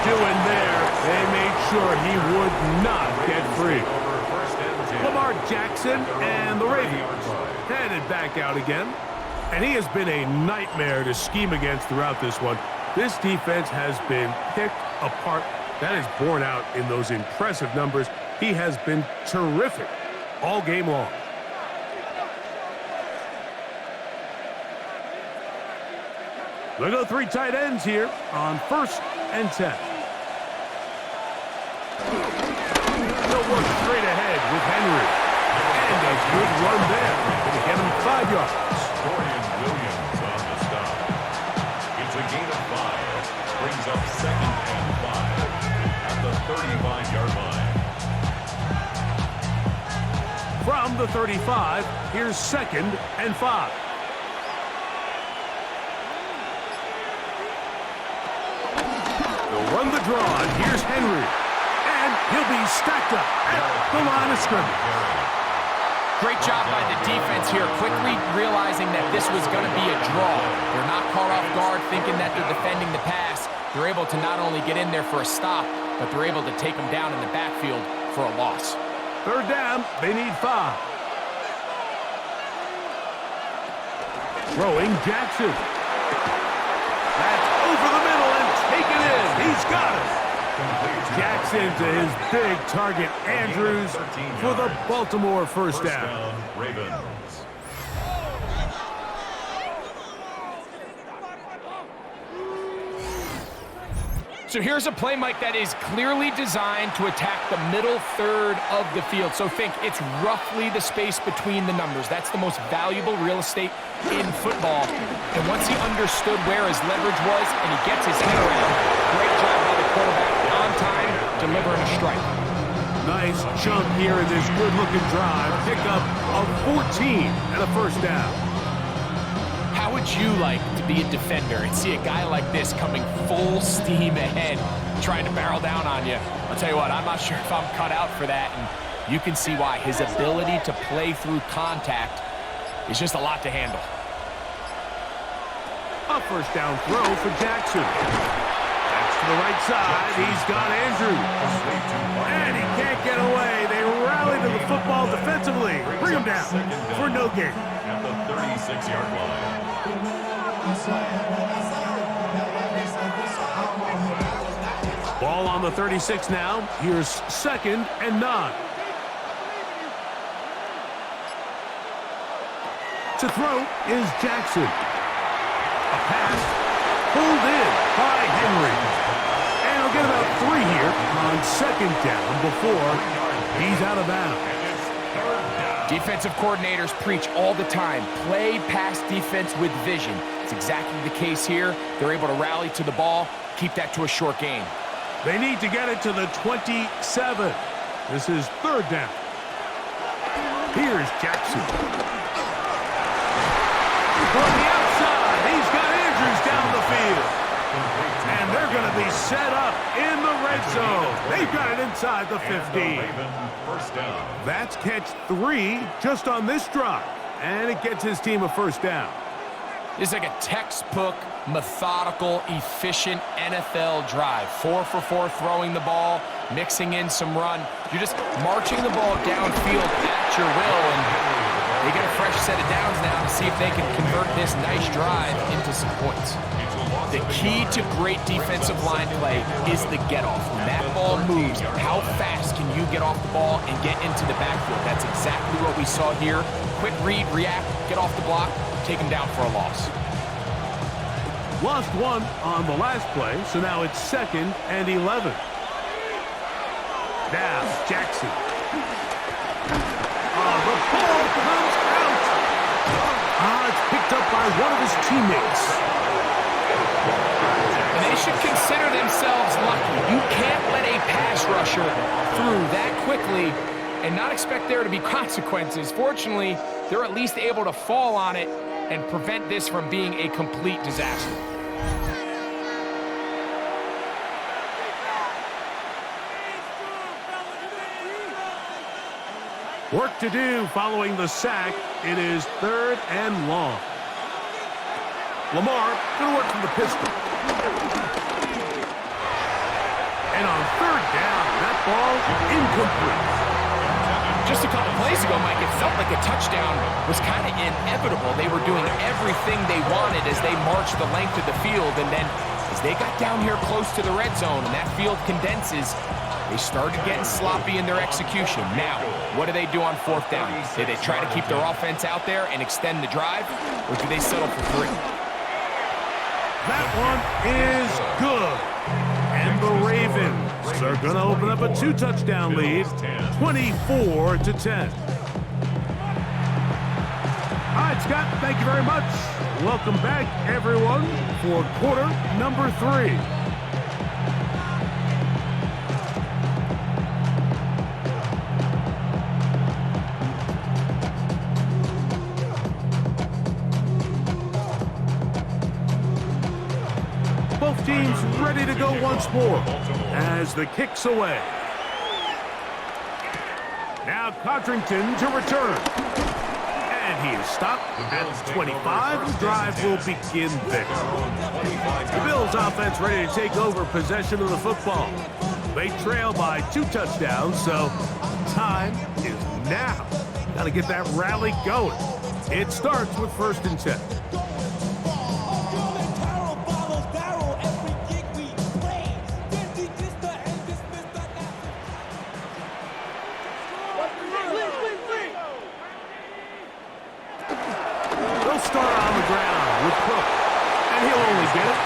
Doing there, they made sure he would not get free. Lamar Jackson and the Ravens headed back out again. And he has been a nightmare to scheme against throughout this one. This defense has been picked apart. That is borne out in those impressive numbers. He has been terrific all game long. They'll go 3 tight ends here on 1st and 10. They'll work straight ahead with Henry. And a good run there to get him 5 yards.
Dorian Williams on the stop. It's a gain of 5. Brings up 2nd and 5 at the 35-yard line.
From the 35, here's 2nd and 5. Run the draw, and here's Henry. And he'll be stacked up at the line of scrimmage.
Great job by the defense here, quickly realizing that this was going to be a draw. They're not caught off guard thinking that they're defending the pass. They're able to not only get in there for a stop, but they're able to take them down in the backfield for a loss.
3rd down, they need 5. Throwing Jackson. That's over the middle and taken in. He's got it. Jackson to his big target, Andrews, for the Baltimore first down.
Ravens.
So here's a play, Mike, that is clearly designed to attack the middle third of the field. So think it's roughly the space between the numbers. That's the most valuable real estate in football. And once he understood where his leverage was and he gets his head around, great job by the quarterback on time, delivering a strike.
Nice chunk here in this good-looking drive. Pick up of 14 and a first down.
How would you like to be a defender and see a guy like this coming full steam ahead, trying to barrel down on you? I'll tell you what, I'm not sure if I'm cut out for that, and you can see why. His ability to play through contact is just a lot to handle.
A first down throw for Jackson. That's to the right side. He's got Andrews. And he can't get away. They rally to the football defensively. Bring him down for no gain.
At the 36-yard line.
Ball on the 36 now. Here's 2nd and 9. To throw is Jackson. A pass pulled in by Henry. And he'll get about 3 here on second down before he's out of bounds.
Defensive coordinators preach all the time, play pass defense with vision. It's exactly the case here. They're able to rally to the ball, keep that to a short game.
They need to get it to the 27. This is third down. Here's Jackson. From the outside, he's got Andrews down the field. And they're going to be set up in the red zone. They've got it inside the 15. That's catch 3 just on this drive. And it gets his team a first down.
This is like a textbook, methodical, efficient NFL drive. 4 for 4 throwing the ball, mixing in some run. You're just marching the ball downfield at your will, and they get a fresh set of downs now to see if they can convert this nice drive into some points. The key to great defensive line play is the get-off. When that ball moves, how fast can you get off the ball and get into the backfield? That's exactly what we saw here. Quick read, react, get off the block, take him down for a loss.
Lost 1 on the last play, so now it's 2nd and 11. Now, Jackson. The ball comes out. It's picked up by one of his teammates.
And they should consider themselves lucky. You can't let a pass rusher through that quickly and not expect there to be consequences. Fortunately, they're at least able to fall on it and prevent this from being a complete disaster.
Work to do following the sack. It is 3rd and long. Lamar going to work from the pistol. And on 3rd down, that ball incomplete.
Just a couple plays ago, Mike, it felt like a touchdown was kind of inevitable. They were doing everything they wanted as they marched the length of the field, and then as they got down here close to the red zone and that field condenses, they started getting sloppy in their execution. Now, what do they do on 4th down? Do they try to keep their offense out there and extend the drive, or do they settle for 3?
That one is good. And the Ravens are going to open up a 2-touchdown lead, 24-10. All right, Scott, thank you very much. Welcome back, everyone, for quarter number 3. Both teams ready to go once more as the kick's away. Now Codrington to return. And he is stopped at 25. The drive will begin there. The Bills offense ready to take over possession of the football. They trail by 2 touchdowns, so time is now. Got to get that rally going. It starts with 1st and 10.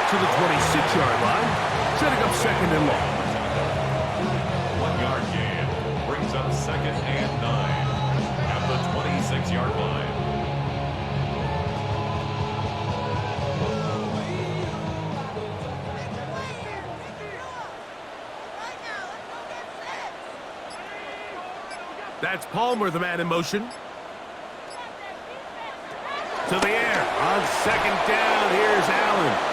To the 26-yard line, setting up 2nd and long.
1-yard gain brings up 2nd and 9 at the 26-yard line.
That's Palmer, the man in motion. To the air on 2nd down. Here's Allen.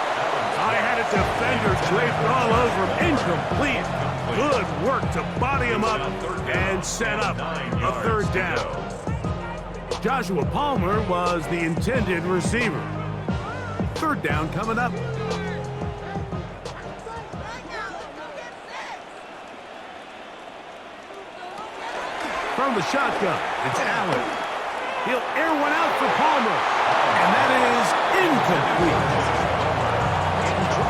I had a defender draped all over him. Incomplete. Good work to body him up and set up a 3rd down. Joshua Palmer was the intended receiver. 3rd down coming up. From the shotgun, it's Allen. He'll air one out for Palmer. And that is incomplete.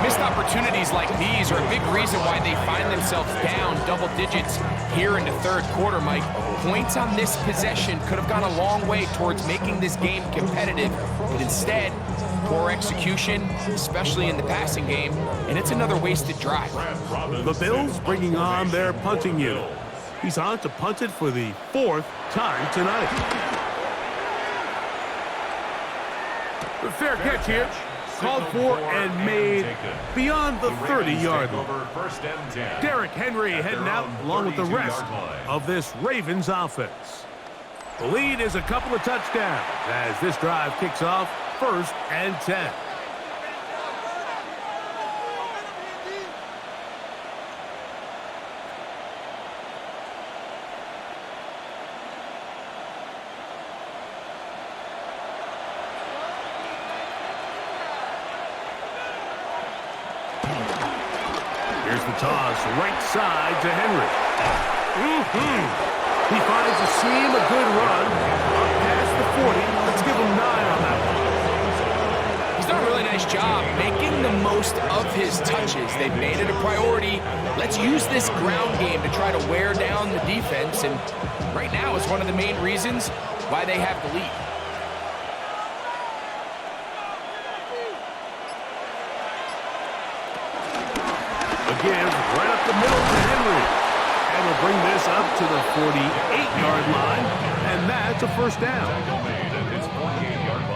Missed opportunities like these are a big reason why they find themselves down double digits here in the third quarter, Mike. Points on this possession could have gone a long way towards making this game competitive, but instead, poor execution, especially in the passing game, and it's another wasted drive.
The Bills bringing on their punting unit. He's on to punt it for the 4th time tonight. The fair catch here. Called for and made beyond the 30-yard line. Derrick Henry heading out along with the rest of this Ravens offense. The lead is a couple of touchdowns as this drive kicks off 1st and 10. Here's the toss, right side to Henry. He finds a seam, a good run, up past the 40. Let's give him 9 on that one.
He's done a really nice job making the most of his touches. They've made it a priority. Let's use this ground game to try to wear down the defense, and right now is one of the main reasons why they have the lead.
Again, right up the middle to Henry. And we'll bring this up to the 48-yard line, and that's a 1st down.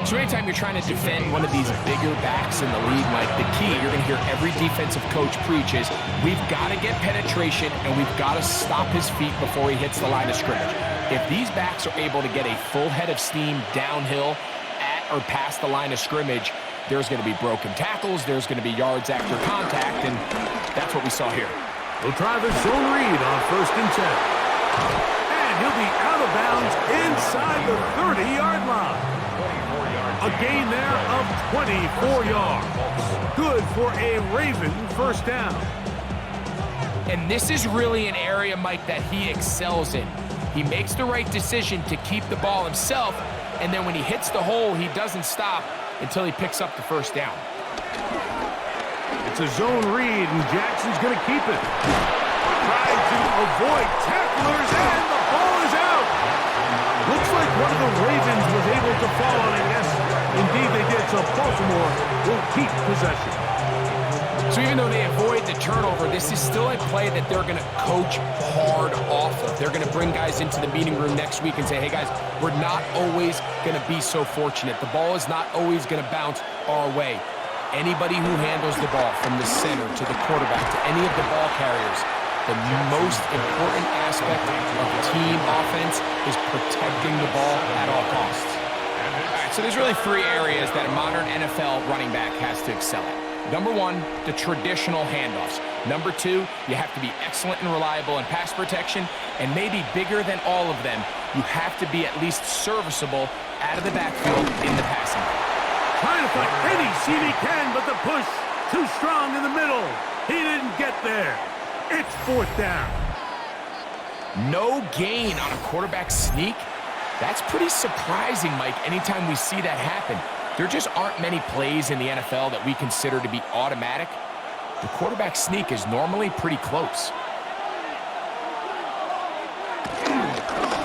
So anytime you're trying to defend one of these bigger backs in the league, Mike, the key, you're going to hear every defensive coach preach is we've got to get penetration and we've got to stop his feet before he hits the line of scrimmage. If these backs are able to get a full head of steam downhill at or past the line of scrimmage, there's going to be broken tackles, there's going to be yards after contact, and that's what we saw here.
We'll try the zone read on 1st and 10. And he'll be out of bounds inside the 30-yard line. A gain there of 24 yards. Good for a Raven 1st down.
And this is really an area, Mike, that he excels in. He makes the right decision to keep the ball himself, and then when he hits the hole, he doesn't stop until he picks up the 1st down.
It's a zone read, and Jackson's going to keep it. Trying to avoid tacklers, and the ball is out. Looks like one of the Ravens was able to fall on it. Yes, indeed they did, so Baltimore will keep possession.
So even though they avoid the turnover, this is still a play that they're going to coach hard off of. They're going to bring guys into the meeting room next week and say, hey guys, we're not always going to be so fortunate. The ball is not always going to bounce our way. Anybody who handles the ball from the center to the quarterback to any of the ball carriers, the most important aspect of team offense is protecting the ball at all costs. All right, so there's really 3 areas that a modern NFL running back has to excel at. Number 1, the traditional handoffs. Number 2, you have to be excellent and reliable in pass protection, and maybe bigger than all of them, you have to be at least serviceable out of the backfield in the passing game.
Trying to find any seam he can, but the push too strong in the middle. He didn't get there. It's 4th down.
No gain on a quarterback sneak. That's pretty surprising, Mike, anytime we see that happen. There just aren't many plays in the NFL that we consider to be automatic. The quarterback sneak is normally pretty close.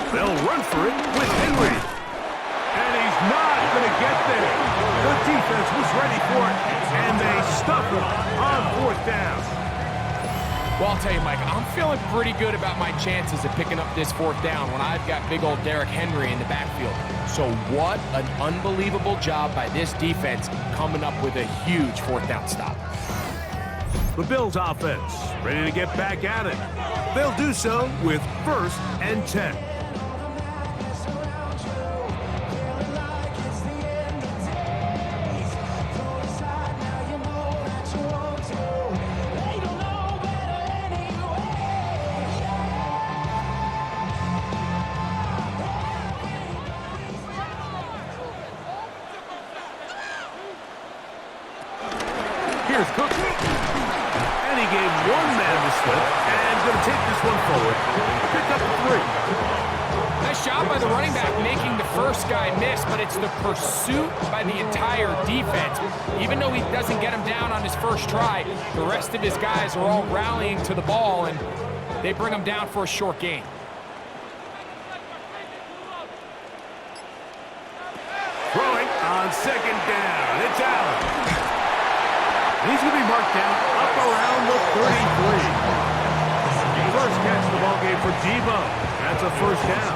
They'll run for it with Henry. And he's not going to get there. The defense was ready for it, and they stuff him on 4th down.
Well, I'll tell you, Mike, I'm feeling pretty good about my chances of picking up this 4th down when I've got big old Derrick Henry in the backfield. So what an unbelievable job by this defense coming up with a huge 4th down stop.
The Bills offense ready to get back at it. They'll do so with 1st and 10. Here's Cook. And he gave one man the slip and going to take this one forward. Pick up 3.
Nice job by the running back making the first guy miss, but it's the pursuit by the entire defense. Even though he doesn't get him down on his first try, the rest of his guys are all rallying to the ball, and They bring him down for a short gain.
Throwing on second down. It's Allen. He's going to be marked down up around the 33. First catch of the ball game for Debo. That's a first down.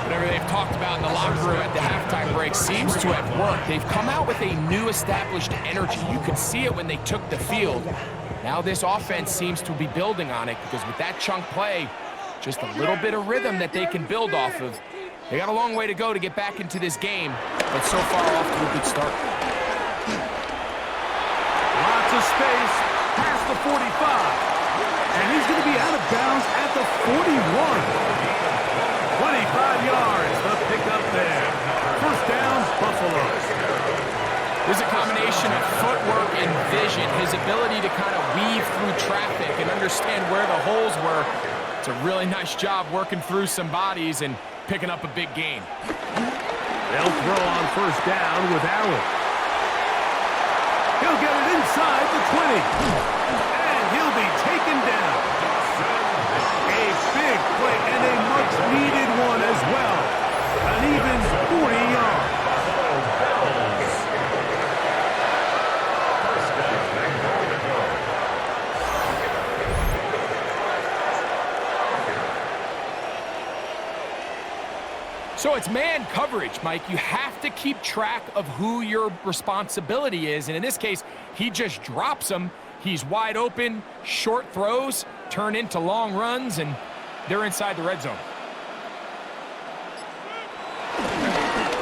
Whatever they've talked about in the locker room at the halftime break seems to have worked. They've come out with a new established energy. You could see it when they took the field. Now this offense seems to be building on it because with that chunk play, just a little bit of rhythm that they can build off of. They got a long way to go to get back into this game, but so far off to a good start.
Lots of space past the 45. And he's going to be out of bounds at the 41. 25 yards, the pickup there. First down, Buffalo.
There's a combination of footwork and vision, his ability to kind of weave through traffic and understand where the holes were. It's a really nice job working through some bodies and picking up a big gain.
They'll throw on first down with Allen. He'll get it inside the 20. And he'll be taken down. A big play and a much-needed one as well. An even 40 yards.
So it's man coverage, Mike. You have to keep track of who your responsibility is. And in this case, he just drops him. He's wide open, short throws, turn into long runs, and they're inside the red zone.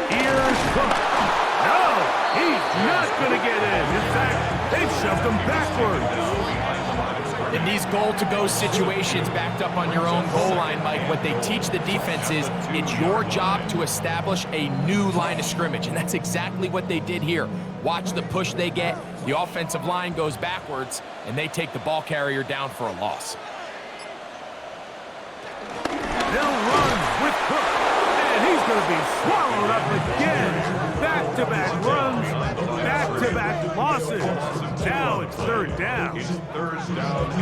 Here's Cook. No, he's not going to get in. In fact, they've shoved him backwards.
In these goal-to-go situations backed up on your own goal line, Mike, what they teach the defense is it's your job to establish a new line of scrimmage, and that's exactly what they did here. Watch the push they get. The offensive line goes backwards, and they take the ball carrier down for a loss.
They'll run with Cook, and he's going to be swallowed up again. Back-to-back runs, back-to-back losses. Now it's third down.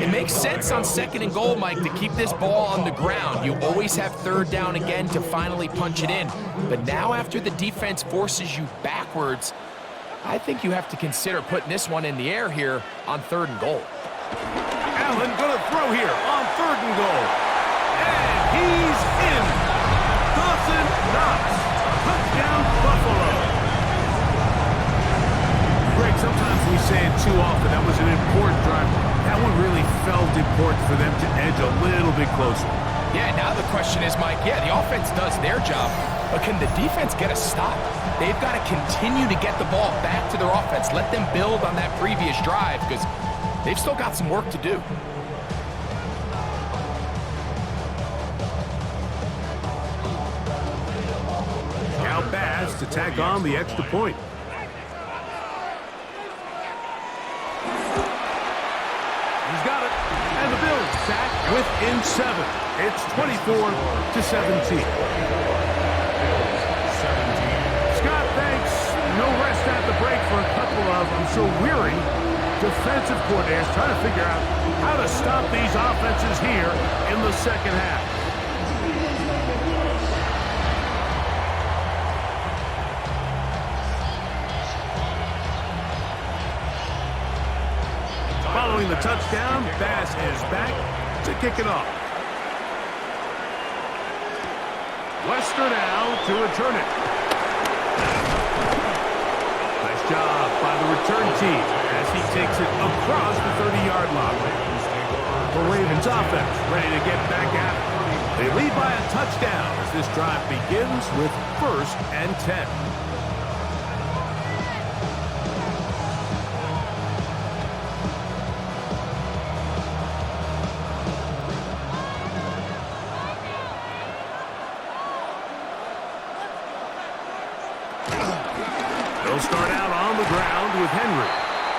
It makes sense on second and goal, Mike, to keep this ball on the ground. You always have third down again to finally punch it in. But now after the defense forces you backwards, I think you have to consider putting this one in the air here on third and goal.
Allen going to throw here on third and goal. And he's in. Dawson Knox. Touchdown, Buffalo. Greg, sometimes we say it too often. That was an important drive. That one really felt important for them to edge a little bit closer.
Yeah, now the question is, Mike, yeah, the offense does their job, but can the defense get a stop? They've got to continue to get the ball back to their offense. Let them build on that previous drive because they've still got some work to do.
Now Bass to tack on the extra point. He's got it. And the Bills back within 7. It's 24-17. Scott, thanks. No rest at the break for a couple of, I'm sure, weary defensive coordinators trying to figure out how to stop these offenses here in the second half. Following the touchdown, Bass is back to kick it off. Wester now to return it. Nice job by the return team as he takes it across the 30-yard line. The Ravens offense ready to get back at it. They lead by a touchdown as this drive begins with 1st and 10. They'll start out on the ground with Henry.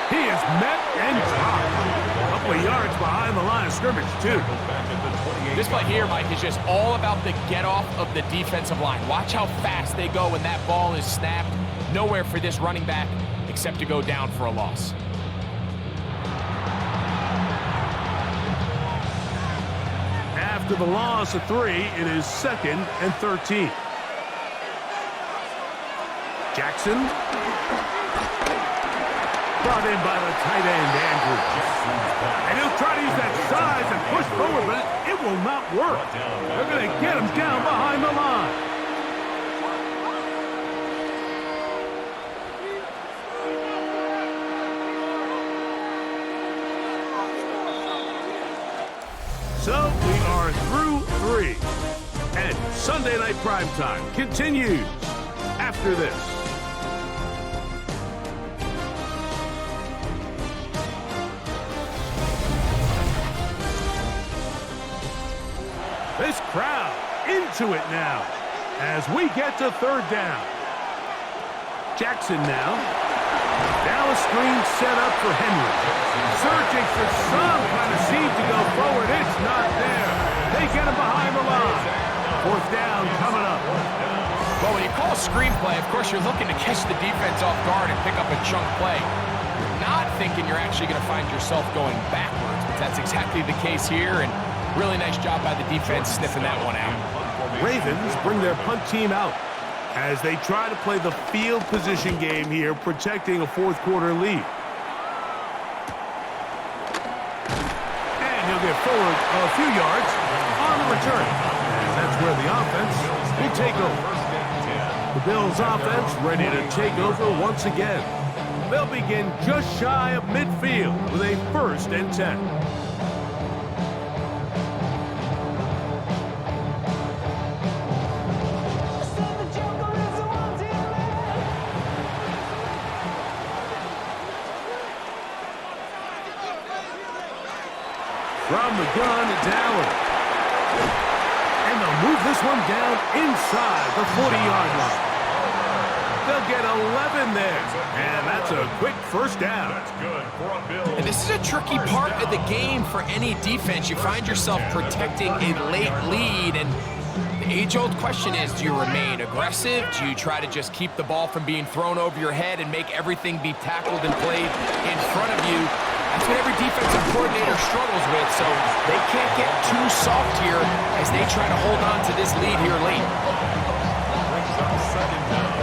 He is met and dropped. A couple of yards behind the line of scrimmage, too.
This play here, Mike, is just all about the get-off of the defensive line. Watch how fast they go when that ball is snapped. Nowhere for this running back except to go down for a loss.
After the loss of 3, it is 2nd and 13. Jackson. Brought in by the tight end, Andrews. And he'll try to use that size and push forward, but it will not work. They're going to get him down behind the line. So we are through 3. And Sunday Night Primetime continues after this. This crowd into it now as we get to 3rd down. Jackson now. Now a screen set up for Henry. Searching for some kind of seed to go forward. It's not there. They get him behind the line. 4th down coming up.
Well, when you call a screen play, of course, you're looking to catch the defense off guard and pick up a chunk play. You're not thinking you're actually going to find yourself going backwards, but that's exactly the case here, and really nice job by the defense sniffing that one out.
Ravens bring their punt team out as they try to play the field position game here, protecting a 4th quarter lead. And he'll get forward a few yards on the return. And that's where the offense will take over. The Bills offense ready to take over once again. They'll begin just shy of midfield with a 1st and 10. From the gun, it's Allen. And they'll move this one down inside the 40-yard line. They'll get 11 there. And that's a quick 1st down.
That's good for a Bill.
And this is a tricky part of the game for any defense. You find yourself protecting a late lead, and the age-old question is, do you remain aggressive? Do you try to just keep the ball from being thrown over your head and make everything be tackled and played in front of you? That's what every defensive coordinator struggles with, so they can't get too soft here as they try to hold on to this lead here late.
Brings up 2nd down.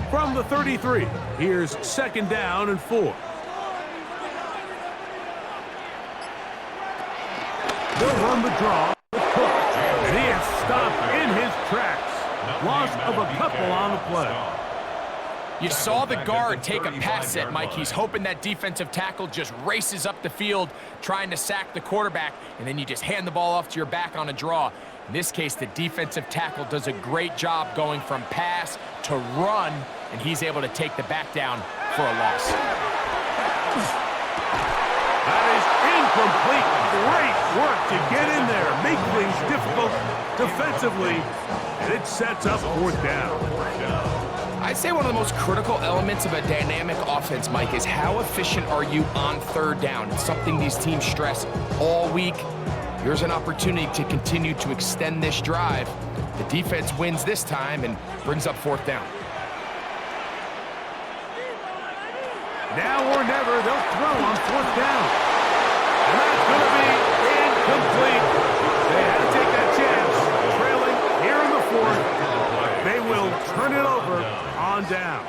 From the 33, here's 2nd down and 4. They'll run the draw with Cook, and he is stopped in his tracks. Loss of a couple on the play.
You saw the guard take a pass set, Mike. He's hoping that defensive tackle just races up the field trying to sack the quarterback, and then you just hand the ball off to your back on a draw. In this case, the defensive tackle does a great job going from pass to run, and he's able to take the back down for a loss.
That is incomplete. Great work to get in there, make things difficult defensively, and it sets up 4th down.
I'd say one of the most critical elements of a dynamic offense, Mike, is how efficient are you on 3rd down? It's something these teams stress all week. Here's an opportunity to continue to extend this drive. The defense wins this time and brings up 4th down.
Now or never, they'll throw on 4th down. And that's going to be incomplete. They had to take that chance. Trailing here in the 4th. They will turn it over on down.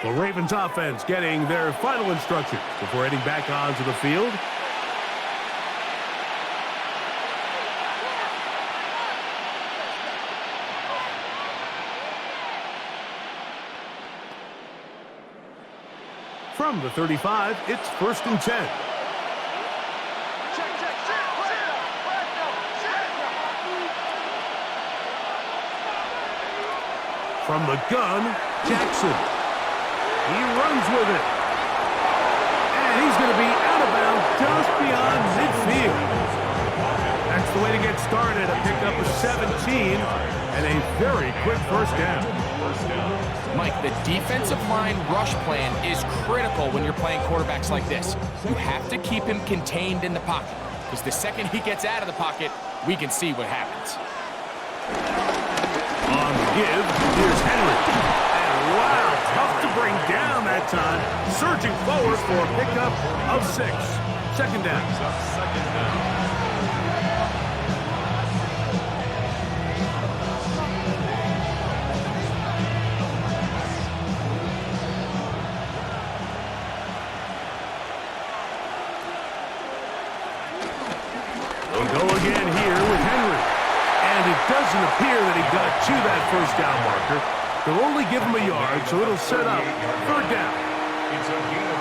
The Ravens offense getting their final instructions before heading back onto the field. From the 35, it's 1st and 10. From the gun, Jackson. He runs with it. And he's going to be out of bounds just beyond midfield. That's the way to get started. A pickup of 17 and a very quick 1st down.
Mike, the defensive line rush plan is critical when you're playing quarterbacks like this. You have to keep him contained in the pocket, because the second he gets out of the pocket, we can see what happens.
On the give, here's Henry. And wow, tough to They'll bring down that time, surging forward for a pickup of 6. Second down.
Second down.
They'll go again here with Henry. And it doesn't appear that he got to that first down marker. They'll only give him a yard, so it'll set up third down.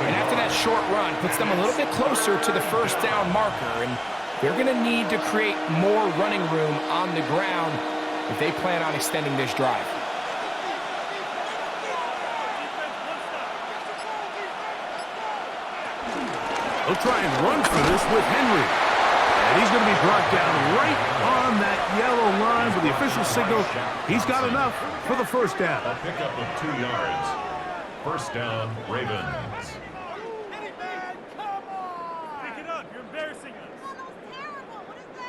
And after that short run, puts them a little bit closer to the first down marker. And they're going to need to create more running room on the ground if they plan on extending this drive.
They'll try and run for this with Henry. And he's going to be brought down right on that yellow line with the official signal. He's got enough for the first down.
A pickup of 2 yards. First down, Ravens.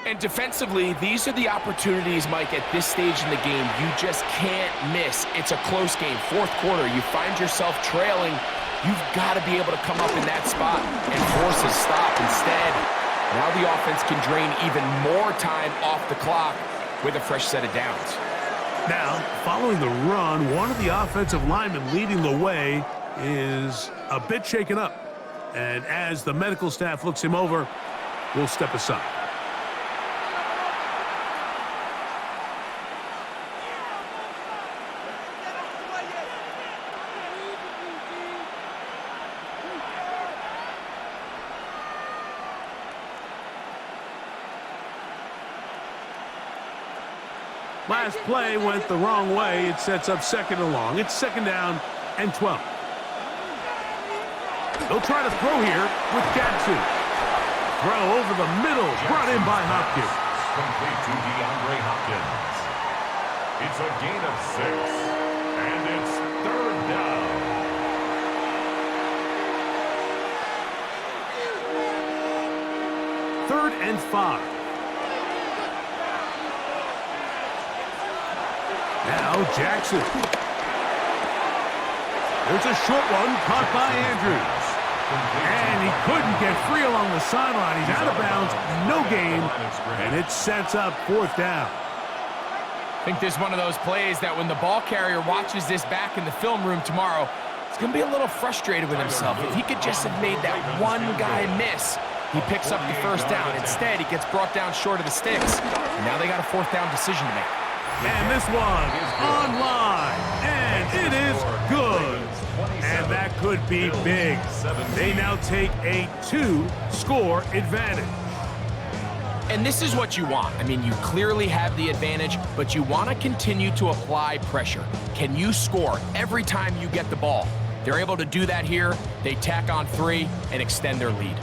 And defensively, these are the opportunities, Mike, at this stage in the game you just can't miss. It's a close game. Fourth quarter, you find yourself trailing. You've got to be able to come up in that spot and force a stop instead. Now the offense can drain even more time off the clock with a fresh set of downs.
Now, following the run, one of the offensive linemen leading the way is a bit shaken up. And as the medical staff looks him over, we'll step aside. Last play went the wrong way. It sets up second and long. It's second down and 12. They'll try to throw here with Jackson. Throw over the middle, brought in by Hopkins.
Complete to DeAndre Hopkins. It's a gain of 6, and it's third down.
Third and 5. Now Jackson. There's a short one caught by Andrews. And he couldn't get free along the sideline. He's out of bounds, no gain, and it sets up fourth down.
I think this is one of those plays that when the ball carrier watches this back in the film room tomorrow, he's going to be a little frustrated with himself. If he could just have made that one guy miss, he picks up the first down. Instead, he gets brought down short of the sticks. And now they got a fourth down decision to make.
And this one online, and it is good. And that could be big. They now take a 2-score advantage.
And this is what you want. I mean, you clearly have the advantage, but you want to continue to apply pressure. Can you score every time you get the ball? They're able to do that here. They tack on 3 and extend their lead.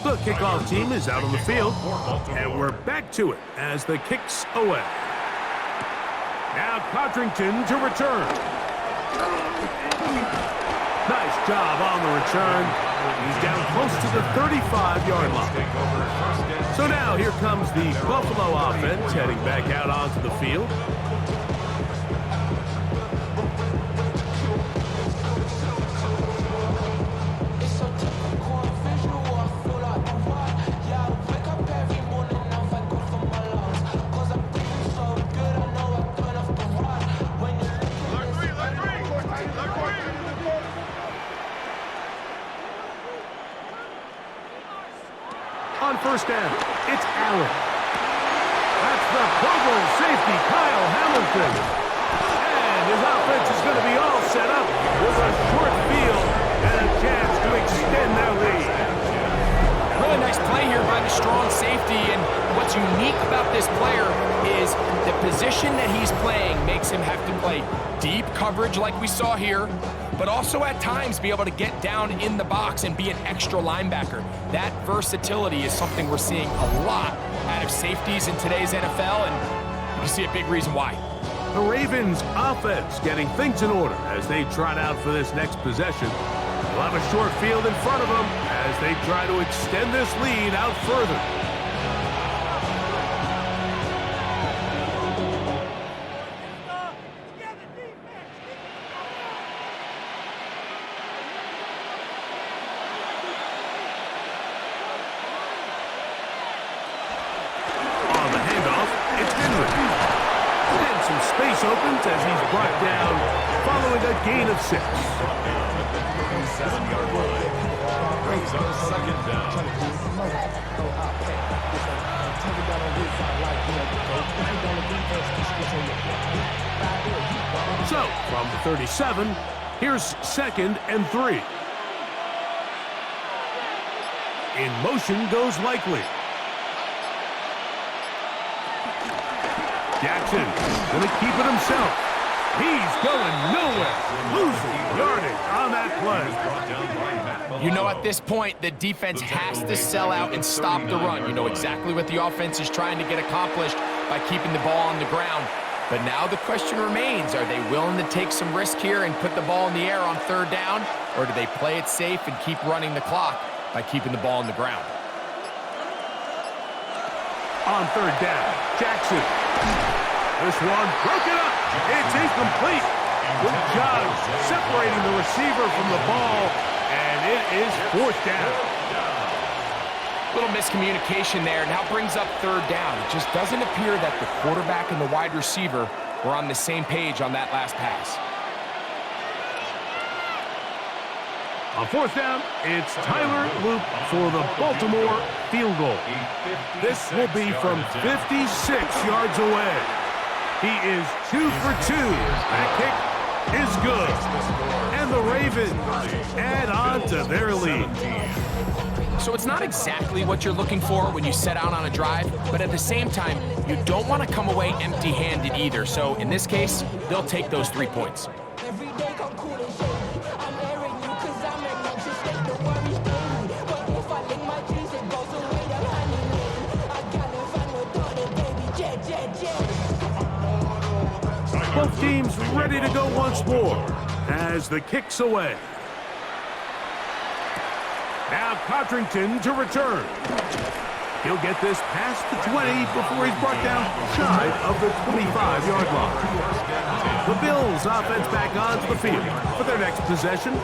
The kickoff team is out on the field, and we're back to it as the kick's away. Now Codrington to return. Nice job on the return. He's down close to the 35-yard line. So now here comes the Buffalo offense heading back out onto the field. On first down, it's Allen. That's the Pro Bowl safety, Kyle Hamilton. And his offense is going to be all set up with a short field and a chance to extend their lead.
Really nice play here by the strong safety, and what's unique about this player is the position that he's playing makes him have to play deep coverage like we saw here, but also at times be able to get down in the box and be an extra linebacker. That versatility is something we're seeing a lot out of safeties in today's NFL, and you can see a big reason why.
The Ravens offense getting things in order as they trot out for this next possession. They'll have a short field in front of them as they try to extend this lead out further. this opens as he's brought down following a gain of 6.
7-yard line. Brings up second down.
So, from the 37, here's 2nd and 3. In motion goes Likely. Jackson going to keep it himself. He's going nowhere. Losing yardage on that play.
You know, at this point, the defense has to sell out and stop the run. You know exactly what the offense is trying to get accomplished by keeping the ball on the ground. But now the question remains, are they willing to take some risk here and put the ball in the air on 3rd down? Or do they play it safe and keep running the clock by keeping the ball on the ground?
On 3rd down, Jackson. This one broken up. It's incomplete. Good job separating the receiver from the ball, and it is 4th down.
Little miscommunication there. Now brings up 3rd down. It just doesn't appear that the quarterback and the wide receiver were on the same page on that last pass.
On 4th down, it's Tyler Loop for the Baltimore field goal. This will be from 56 yards away. He is 2 for 2. That kick is good. And the Ravens add on to their lead.
So it's not exactly what you're looking for when you set out on a drive, but at the same time, you don't want to come away empty-handed either. So in this case, they'll take those 3 points.
Both teams ready to go once more as the kick's away. Now Codrington to return. He'll get this past the 20 before he's brought down shy of the 25-yard line. The Bills offense back onto the field for their next possession.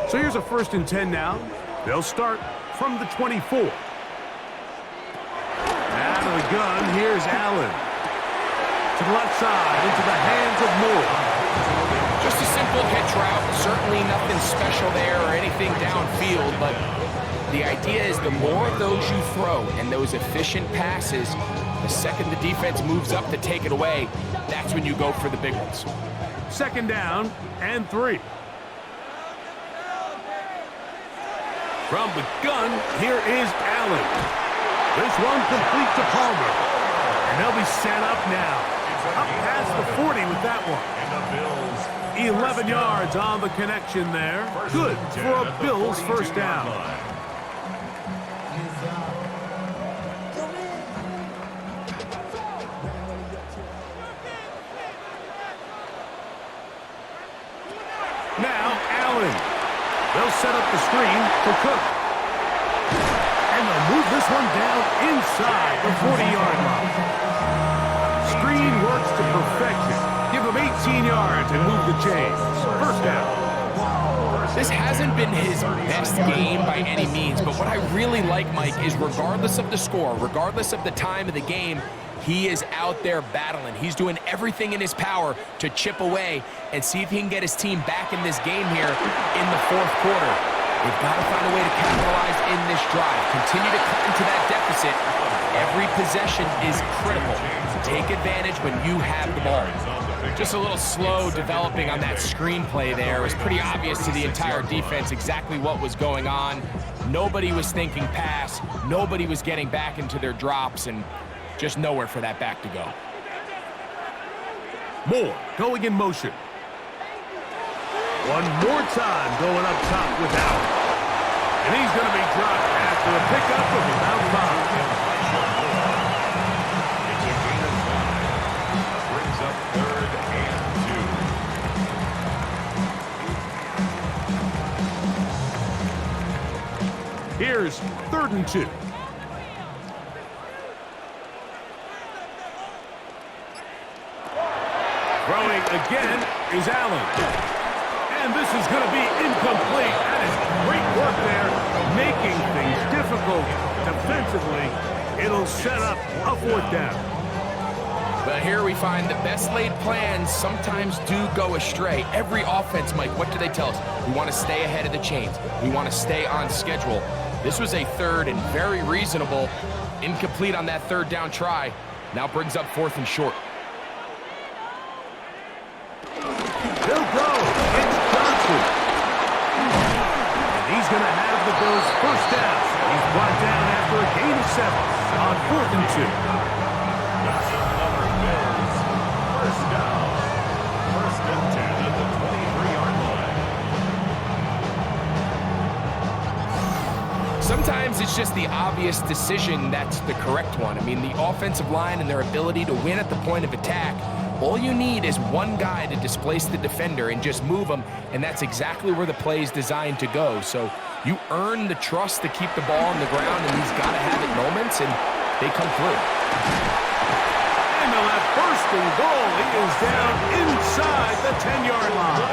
So here's a 1st and 10 now. They'll start from the 24. Out of the gun, here's Allen. To the left side, into the hands of Moore.
Just a simple hitch route. Certainly nothing special there or anything downfield, but the idea is the more of those you throw and those efficient passes, the second the defense moves up to take it away, that's when you go for the big ones.
2nd down and 3. From the gun, here is Allen. This one complete to Palmer. And they'll be set up now. Up past the 40 with that one. 11 yards on the connection there. Good for a Bills 1st down. Now Allen. They'll set up the screen for Cook. And they'll move this one down inside the 40-yard line. Screen works to perfection. Give him 18 yards and move the chains. 1st down.
This hasn't been his best game by any means, but what I really like, Mike, is regardless of the score, regardless of the time of the game, he is out there battling. He's doing everything in his power to chip away and see if he can get his team back in this game here in the 4th quarter. They've got to find a way to capitalize in this drive. Continue to cut into that deficit. Every possession is critical. Take advantage when you have the ball. Just a little slow developing on that screenplay there. It was pretty obvious to the entire defense exactly what was going on. Nobody was thinking pass. Nobody was getting back into their drops, and just nowhere for that back to go.
Moore going in motion. One more time going up top with Allen. And he's going to be dropped after a pickup of about 5.
It's a gain of 5. Brings up 3rd and 2.
Here's 3rd and 2. Throwing again is Allen. And this is going to be incomplete. That is great work there, making things difficult defensively. It'll set up a 4th down.
But here we find the best laid plans sometimes do go astray. Every offense, Mike, what do they tell us? We want to stay ahead of the chains. We want to stay on schedule. This was a 3rd and very reasonable. Incomplete on that 3rd down try. Now brings up 4th and short.
He'll go. It's Johnson. And he's going to have the Bills' 1st down. He's brought down after a gain of 7 on 4th and 2.
That's another Bills. 1st down. 1st and 10 at the 23-yard line.
Sometimes it's just the obvious decision that's the correct one. I mean, the offensive line and their ability to win at the point of attack, all you need is one guy to displace the defender and just move him, and that's exactly where the play is designed to go. So you earn the trust to keep the ball on the ground in these gotta-have-it moments, and they come through.
And they'll have 1st and goal. He is down inside the 10-yard line.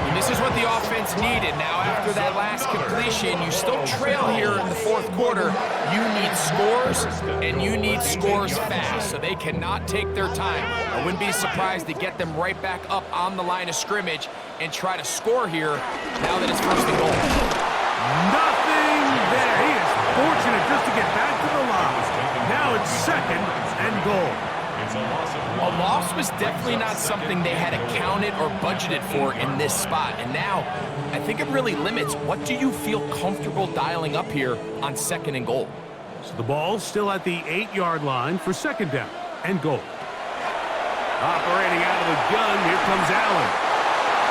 And this is what the offense needed. Now, after that last completion, you still trail here in the 4th quarter. You need scores, and you need scores fast, so they cannot take their time. I wouldn't be surprised to get them right back up on the line of scrimmage and try to score here now that it's 1st and goal.
Nothing there. He is fortunate just to get back to the line. Now it's 2nd and goal.
It's a loss of 1.
A loss was definitely not something they had accounted or budgeted for in this spot. And now, I think it really limits what do you feel comfortable dialing up here on 2nd and goal.
So the ball's still at the 8-yard line for 2nd down and goal. Operating out of the gun, here comes Allen.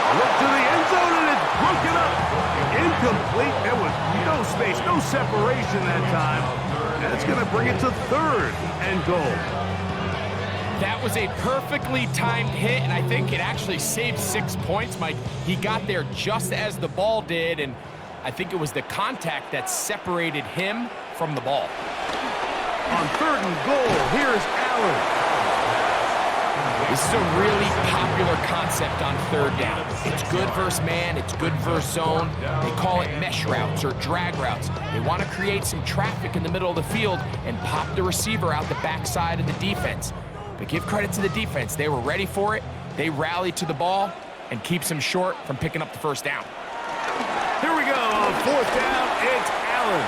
A look to the end zone, and it's broken up. Incomplete. There was no space, no separation that time. That's going to bring it to 3rd and goal.
That was a perfectly timed hit, and I think it actually saved 6 points, Mike. He got there just as the ball did, and I think it was the contact that separated him from the ball.
On 3rd and goal, here's Allen.
This is a really popular concept on 3rd down. It's good versus man, it's good versus zone. They call it mesh routes or drag routes. They want to create some traffic in the middle of the field and pop the receiver out the backside of the defense. But give credit to the defense. They were ready for it. They rallied to the ball and keeps him short from picking up the 1st down.
Here we go on 4th down. It's Allen.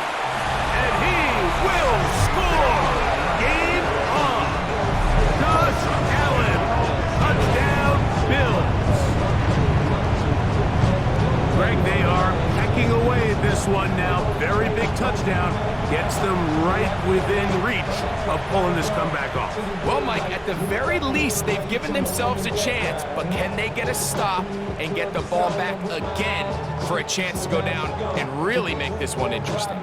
And he will score. Game on. Josh Allen. Touchdown, Bills. Greg, they are hacking away at this one now. Very big touchdown. Gets them right within reach of pulling this comeback off.
Well, Mike, at the very least, they've given themselves a chance, but can they get a stop and get the ball back again for a chance to go down and really make this one interesting?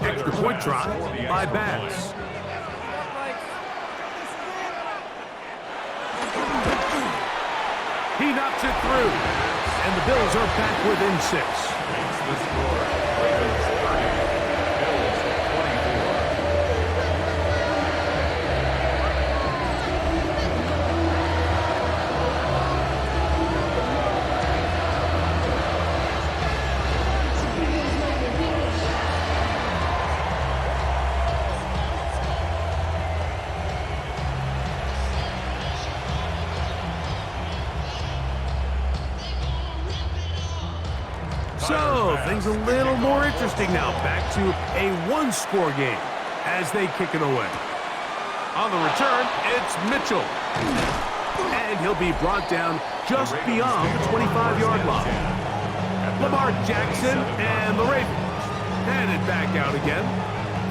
Extra point try by Bass. He knocks it through, and the Bills are back within 6.
Makes the score. Ravens 30, Bills 24.
So, things a little more interesting now. Back to a one-score game as they kick it away. On the return, it's Mitchell. And he'll be brought down just beyond the 25-yard line. Lamar Jackson and the Ravens headed back out again.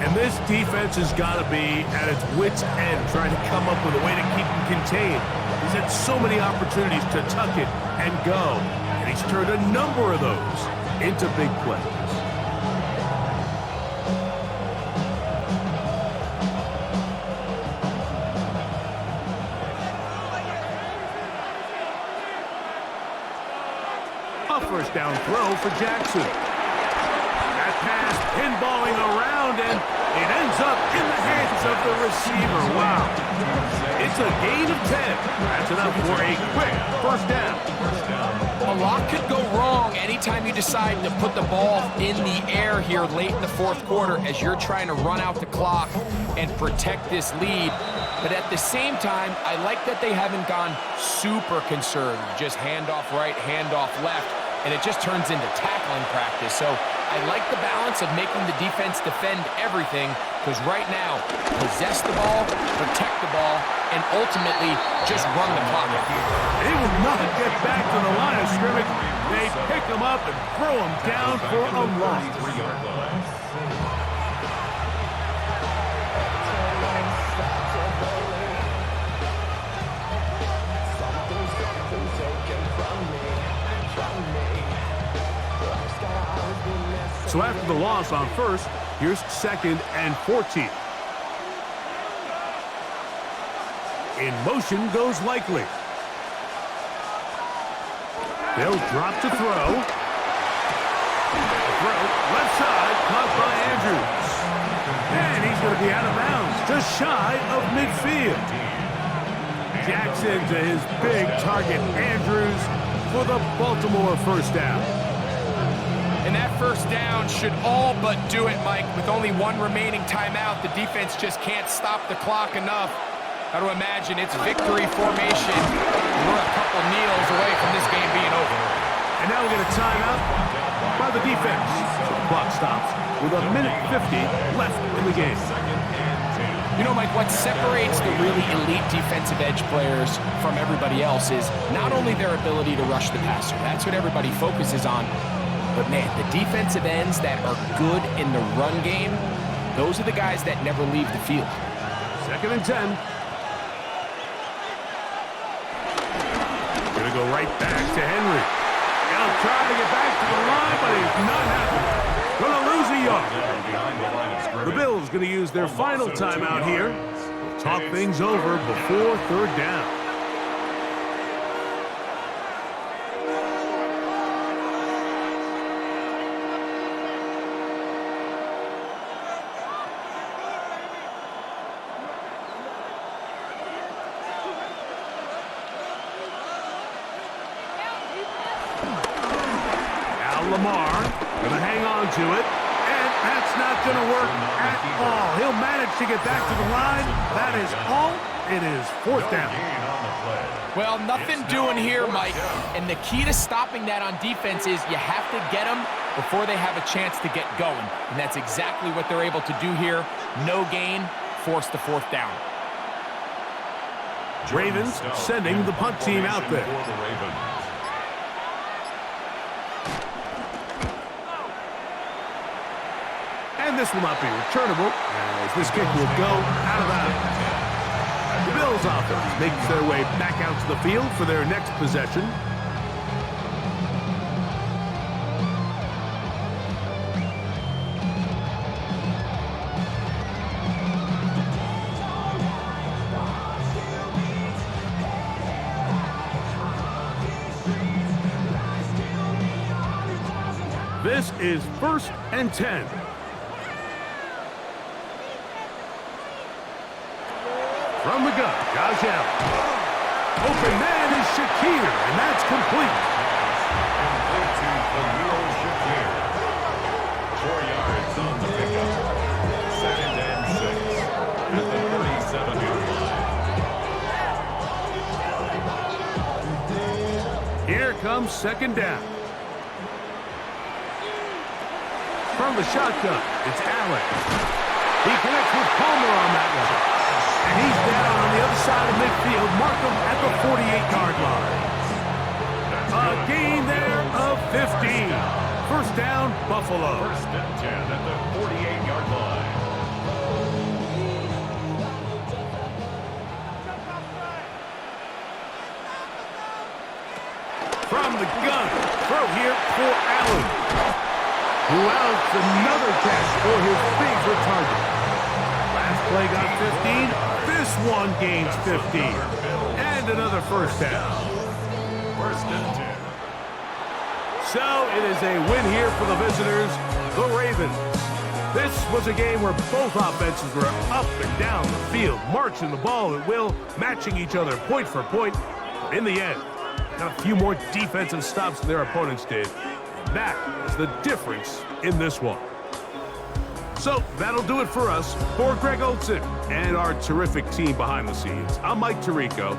And this defense has got to be at its wits' end, trying to come up with a way to keep him contained. He's had so many opportunities to tuck it and go, and he's turned a number of those into big plays. A first down throw for Jackson. That pass pinballing around, and it ends up in the hands of the receiver. Wow. It's a gain of 10. That's enough for a quick first down.
A lot could go wrong anytime you decide to put the ball in the air here late in the fourth quarter as you're trying to run out the clock and protect this lead. But at the same time, I like that they haven't gone super conservative. Just handoff right, handoff left, and it just turns into tackling practice. So I like the balance of making the defense defend everything, because right now, possess the ball, protect the ball, and ultimately just run the clock out.
They will not get back to the line of scrimmage. They pick them up and throw them down for a loss. So after the loss on first, here's 2nd and 14. In motion goes Likely. They'll drop to throw. Throw left side, caught by Andrews. And he's going to be out of bounds, just shy of midfield. Jackson to his big target, Andrews, for the Baltimore first down.
And that first down should all but do it, Mike. With only one remaining timeout, the defense just can't stop the clock enough. Got to imagine it's victory formation. We're a couple kneels away from this game being over.
And now we get a timeout by the defense. So the clock stops with 1:50 left in the game.
You know, Mike, what separates the really elite defensive edge players from everybody else is not only their ability to rush the passer. That's what everybody focuses on. But, man, the defensive ends that are good in the run game, those are the guys that never leave the field.
2nd and 10. Going to go right back to Henry. He'll try to get back to the line, but he's not happy. Going to lose a yard. The Bills going to use their final timeout here. Talk things over before 3rd down. Lamar going to hang on to it, and that's not going to work at all. He'll manage to get back to the line. That is all. It is 4th down.
Well, nothing doing here, Mike. And the key to stopping that on defense is you have to get them before they have a chance to get going. And that's exactly what they're able to do here. No gain, force the 4th down.
Ravens sending the punt team out there. And this will not be returnable, as this kick will go out of bounds. The Bills offense makes their way back out to the field for their next possession. This is 1st and 10. From the gun, Josh Allen. Open man is Shakir, and that's complete.
Complete to Khalil Shakir. 4 yards on the pickup. 2nd and 6 at the 37-yard line.
Here comes 2nd down. From the shotgun, it's Allen. He connects with Palmer on that one. And he's down on the other side of midfield. Mark him at the 48-yard line. A gain there of 15. First down, Buffalo.
1st and 10 at the 48-yard line.
From the gun, throw here for Allen, who outs another catch for his favorite target. Last play got 15. This one gains 15. And another first down.
1st and 10.
So it is a win here for the visitors, the Ravens. This was a game where both offenses were up and down the field, marching the ball at will, matching each other point for point. But in the end, got a few more defensive stops than their opponents did. And that is the difference in this one. So that'll do it for us. For Greg Olson and our terrific team behind the scenes, I'm Mike Tirico.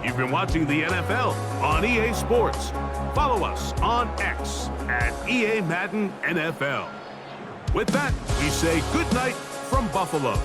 You've been watching the NFL on EA Sports. Follow us on X at EA Madden NFL. With that, we say good night from Buffalo.